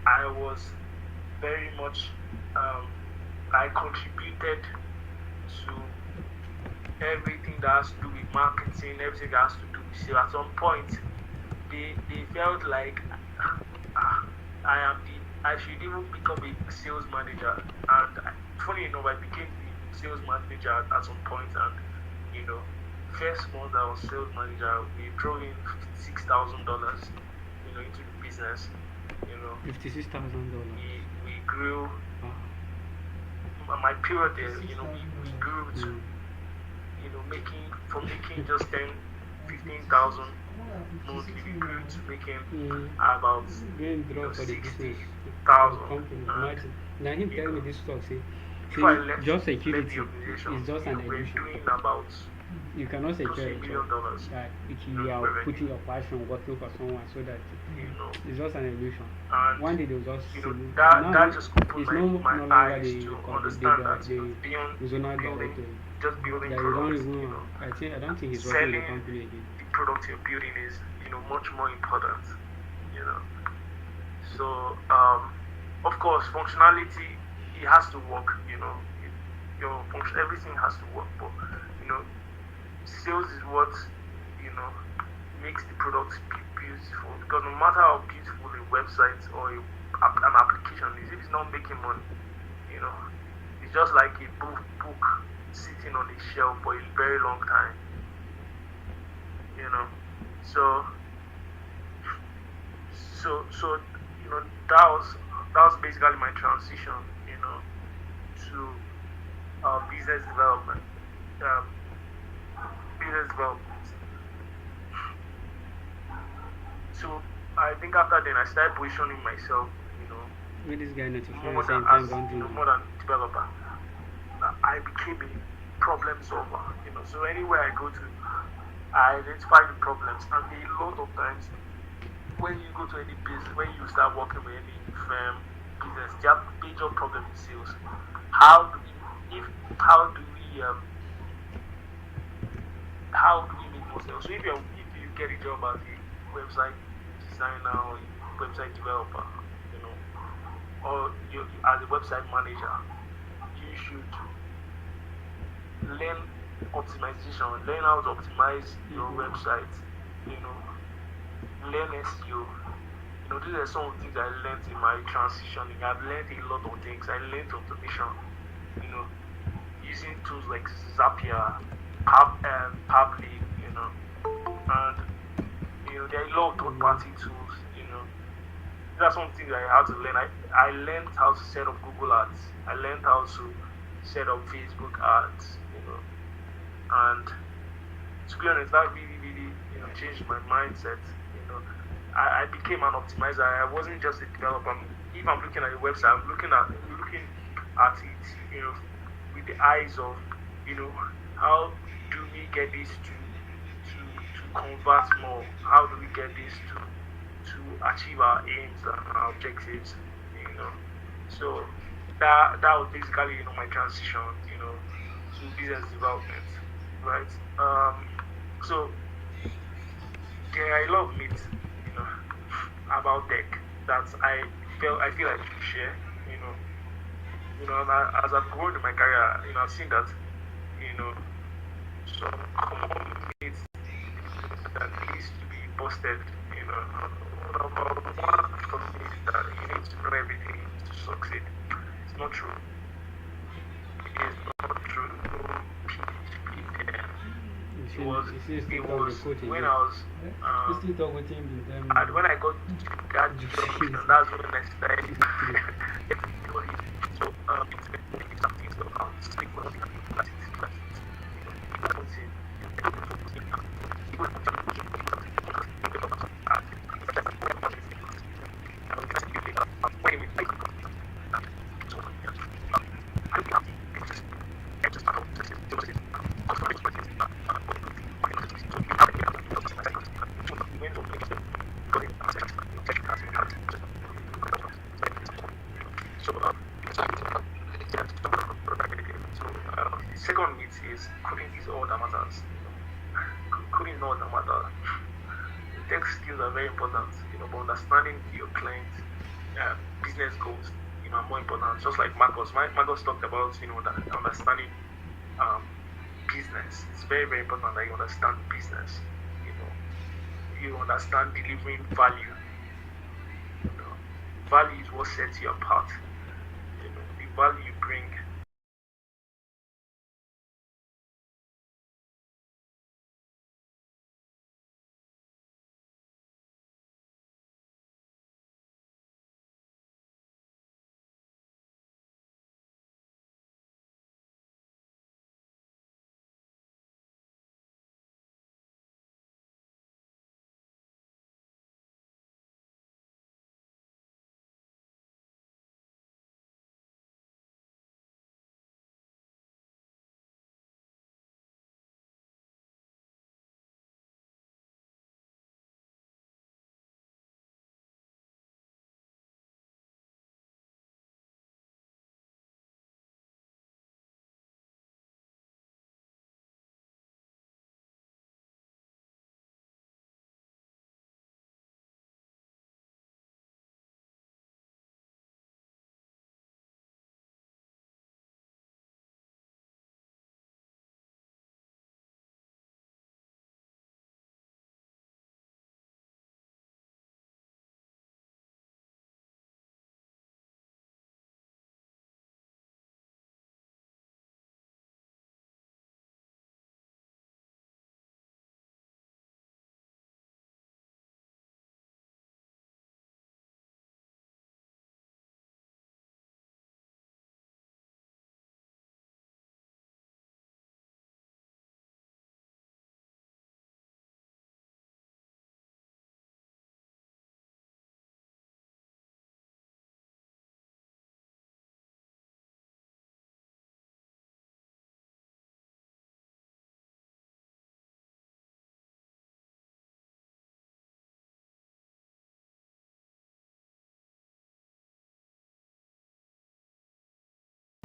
I was very much I contributed to everything that has to do with marketing, everything that has to do with sales. At some point, they felt like I should even become a sales manager. And funny enough, I became the sales manager at some point. And first month I was sales manager, we drove in $56,000, into the business. $56,000. We grew. My period there, we grew to, making just 10-15,000 monthly, we grew to making about 60,000. Now him telling me this talk, just security is just an illusion. Doing about you cannot secure $1 million. If you are putting your passion working for someone, so that it's just an illusion. And one day they'll just that just opened it's no my eyes to understand that beyond just building products, I don't think he's working in the company again. The product you're building is much more important. So of course functionality, it has to work. Your function, everything has to work, but sales is what makes the product beautiful. Because no matter how beautiful a website or an application is, if it's not making money, it's just like a book sitting on a shelf for a very long time. So that was basically my transition, to business development. So I think after then I started positioning myself, When this guy more than developer. I became a problem solver. So anywhere I go to, I identify the problems, and a lot of times when you go to any business, when you start working with any firm business, they have major problem in sales. How do we if how do we make more sales? So if you get a job as a website designer or a website developer, you know, or you as a website manager, you should learn optimization, learn how to optimize your website, you know, learn SEO. You know, these are some of the things I learned in my transitioning. I've learned a lot of things. I learned automation, you know, using tools like Zapier, Public, you know, and you know, there are a lot of third-party tools, you know. These are some things I had to learn. I learned how to set up Google Ads. I learned how to set up Facebook ads, you know, and to be honest, that really, you know, changed my mindset. You know, I became an optimizer. I wasn't just a developer. If I'm looking at a website, I'm looking at it, you know, with the eyes of, you know, how do we get this to convert more? How do we get this to achieve our aims and our objectives? You know, so that was basically, you know, my transition, you know, to business development, right? So there are a lot of myths, you know, about tech that I feel I should share, you know. And as I've grown in my career, you know, I've seen that, you know, some common myths that needs to be busted, you know. Number one for me is that you need to know everything to succeed. It's not true. It is not true. No PhD there. It was when I was and when I got to that junction, that's when I started. So it's something about sleep well second myth is coding is all that matters. Coding is not all that matters. Tech skills are very important, you know, but understanding your client business goals, you know, are more important. Just like Marcos talked about, you know, that understanding um, business. It's very, very important that you understand business. You know, you understand delivering value. You know, value is what sets you apart. You know, the value you bring.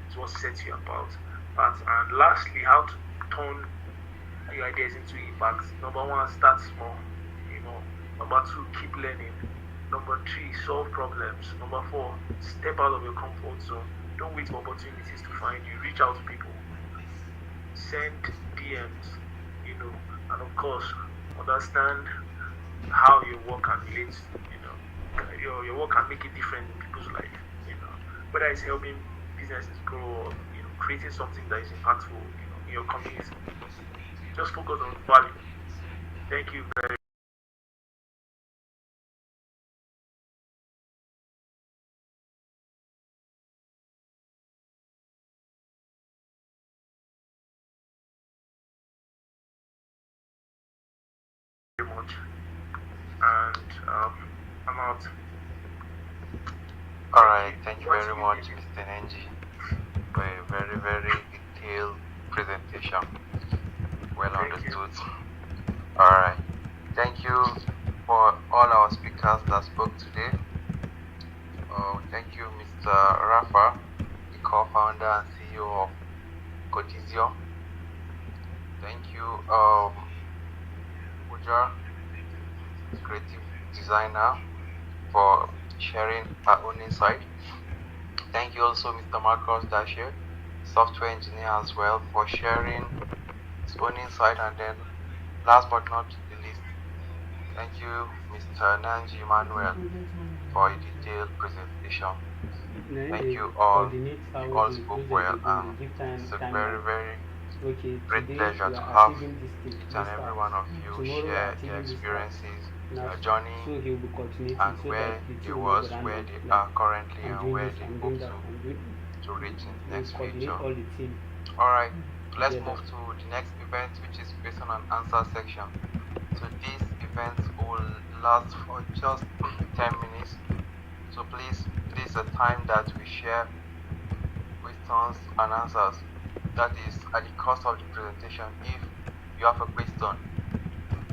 Is what sets you apart. parts. And lastly, how to turn your ideas into impacts. Number one, start small. You know. Number two, keep learning. Number three, solve problems. Number four, step out of your comfort zone. Don't wait for opportunities to find you. Reach out to people. Send DMs. You know, and of course, understand how your work can relate. You know, your work can make a difference in people's life. You know, whether it's helping businesses grow or creating something that is impactful. In your community. Just focus on value. Thank you very much. And I'm out. Alright, thank you very much, Mr. Nenji, for a very, very detailed presentation. Well understood. Alright, thank you for all our speakers that spoke today. Thank you, Mr. Rafa, the co-founder and CEO of Codizium. Thank you, Pooja, creative designer, for sharing our own insight. Thank you also, Mr. Marcos Dashier, software engineer as well, for sharing his own insight. And then, last but not the least, thank you, Mr. Nanji Emmanuel, for a detailed presentation. Thank you all. You all spoke well, and it's a very, very great pleasure to have each and every one of you share your experiences, your journey, and where they was, where they are currently, and where they hope to reach in the next future. Alright, let's move to the next event, which is question and answer section. So this event will last for just 10 minutes. So please, this is a time that we share questions and answers. That is at the cost of the presentation. If you have a question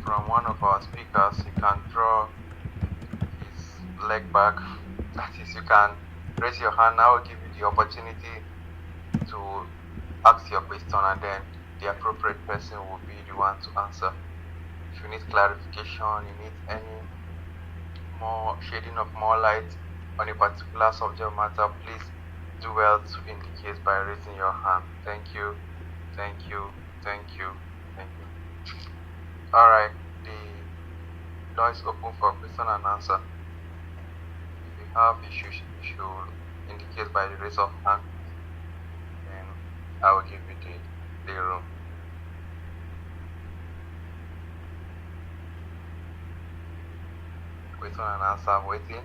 from one of our speakers, you can draw his leg back. That is, you can raise your hand. I will give you the opportunity to ask your question, and then the appropriate person will be the one to answer. If you need clarification, you need any more shading of more light on a particular subject matter, please do well to indicate by raising your hand. Thank you, thank you, thank you, thank you. Alright, the door is open for question and answer. If you have issues, you should indicate by the raise of hand, and I will give you the room. Question and answer waiting.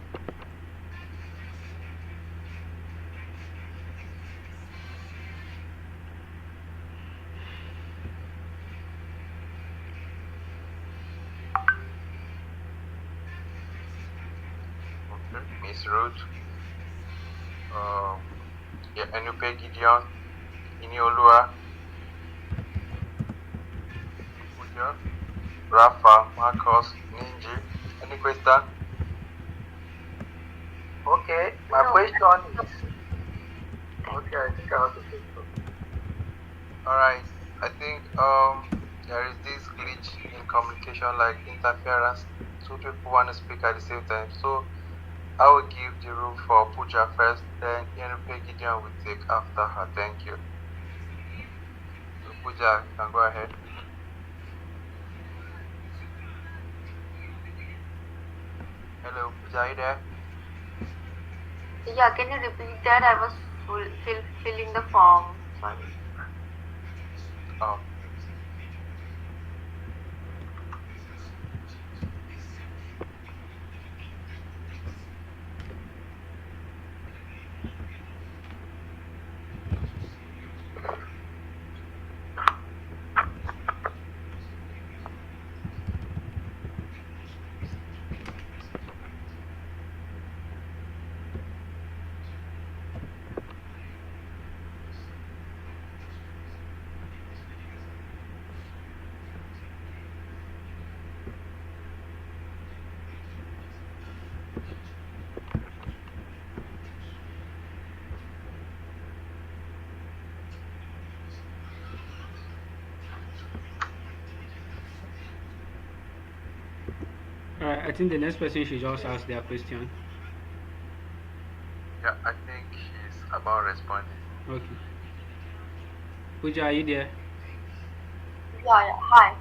Okay, Miss Ruth, Enupe Gideon, Iniolua, Pooja, Rafa, Marcos, Ninji. Any question? Okay, my question is. Okay, I think I have to take it. Alright, I think there is this glitch in communication, like interference. Two people want to speak at the same time. So I will give the room for Pooja first, then Enupe Gideon will take after her. Thank you. So Pooja, you can go ahead. Hello, Pooja, are you there? Yeah, can you repeat that? I was filling the form. Sorry. Oh. Alright, I think the next person should just ask their question. Yeah, I think he's about responding. Okay. Pooja, are you there? Yeah, yeah. Hi.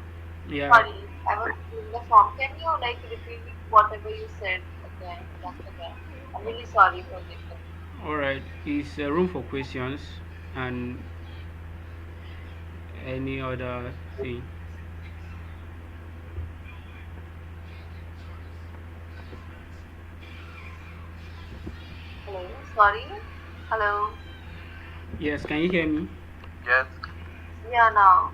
Yeah. Sorry, I was in the form. Can you like repeat whatever you said again, once again? I'm really sorry for the inconvenience. Alright. Is room for questions and any other thing? Hello, sorry. Hello. Yes, can you hear me? Yes. Yeah, now.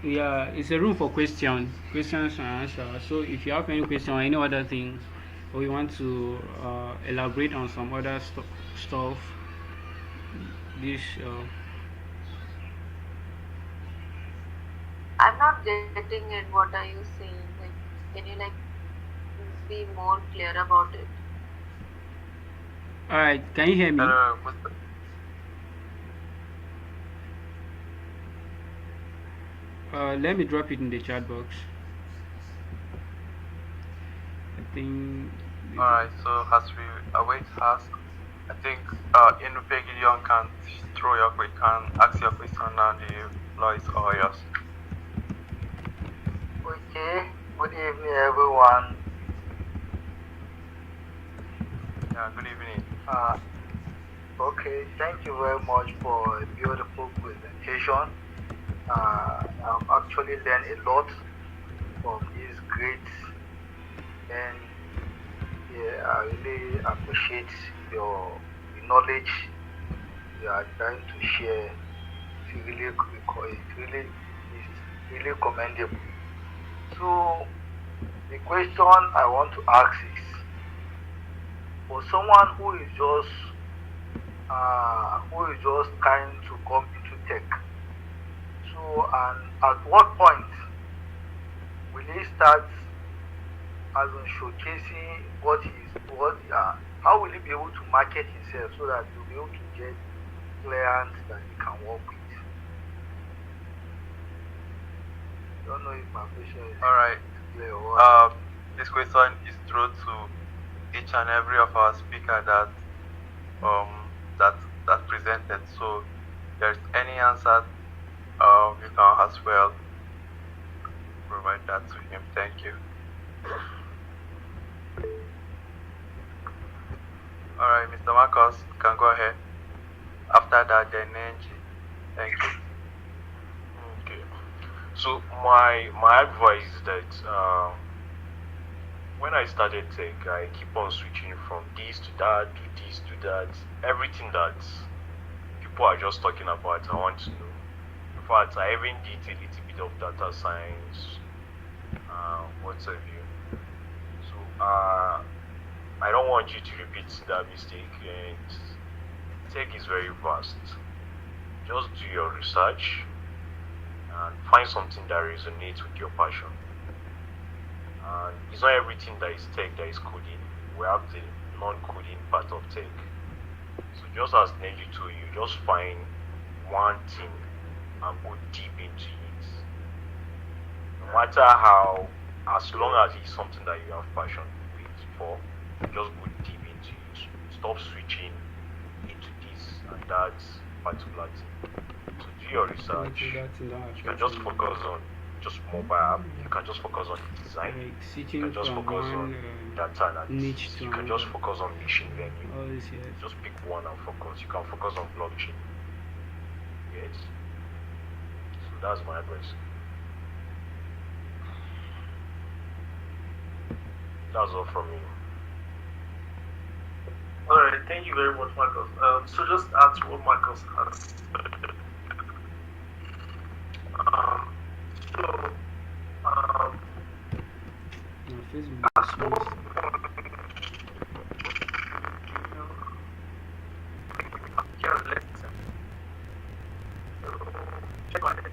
Yeah, it's a room for questions and answers. So if you have any question or any other thing, or you want to elaborate on some other stuff, this I'm not getting it. What are you saying? Like, can you like be more clear about it? all right, can you hear me? Hello, Mr. Let me drop it in the chat box. I think. Alright, so as we await us, I think Inupegilion can throw your quick can ask your question and the floor is all yours. Okay, good evening, everyone. Yeah, good evening. Okay, thank you very much for a beautiful presentation. I've actually learned a lot from this great, and yeah, I really appreciate the knowledge you are trying to share. It's really commendable. So the question I want to ask is, for someone who is just trying to come into tech. So, and at what point will he start as in showcasing how will he be able to market himself so that he'll be able to get clients that he can work with? I don't know if my question is Alright. clear or what. This question is thrown to each and every of our speaker that that presented. So if there's any answer, you can as well provide that to him. Thank you. Alright, Mr. Marcos, you can go ahead. After that, then Nenji. Thank you. Okay. So my advice is that when I started tech, I keep on switching from this to that, to this to that. Everything that people are just talking about, I want to know. In fact, I even did a little bit of data science, what have you. So I don't want you to repeat that mistake. And tech is very vast. Just do your research and find something that resonates with your passion. And it's not everything that is tech that is coding. We have the non-coding part of tech. So just as Neji told you, just find one thing and go deep into it. No matter how, as long as it's something that you have passion with for, just go deep into it. Stop switching into this and that particular thing. So do your research. You can just focus on just mobile app. You can just focus on design. Like You switching can just from focus on one data niche analysis. to You can just another. focus on machine learning. All this, yes. Just pick one and focus. You can focus on blockchain. Yes. So that's my advice. That's all from me. Alright, thank you very much, Marcus. So just add to what Marcus has said. So, No, Facebook as is for closed. yeah, let's check on it.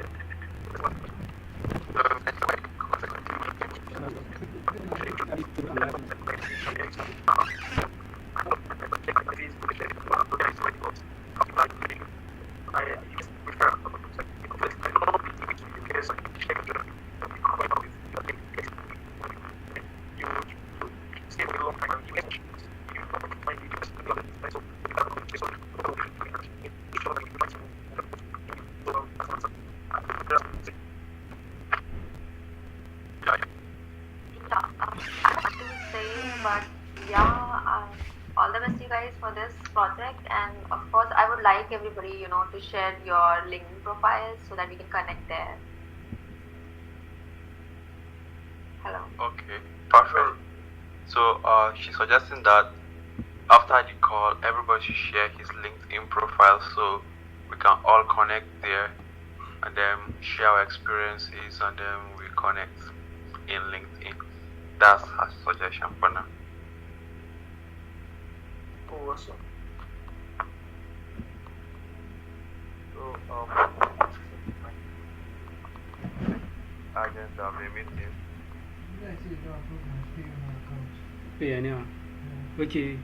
all the best, you guys, for this project. And of course, I would like everybody, to share your LinkedIn profiles so that we can connect there. Hello. Okay, perfect. So she's suggesting that after the call, everybody should share his LinkedIn profile so we can all connect there and then share our experiences and then we connect in LinkedIn. That's her suggestion for now. Awesome. So agenda of the meeting. Yeah, yeah. Okay.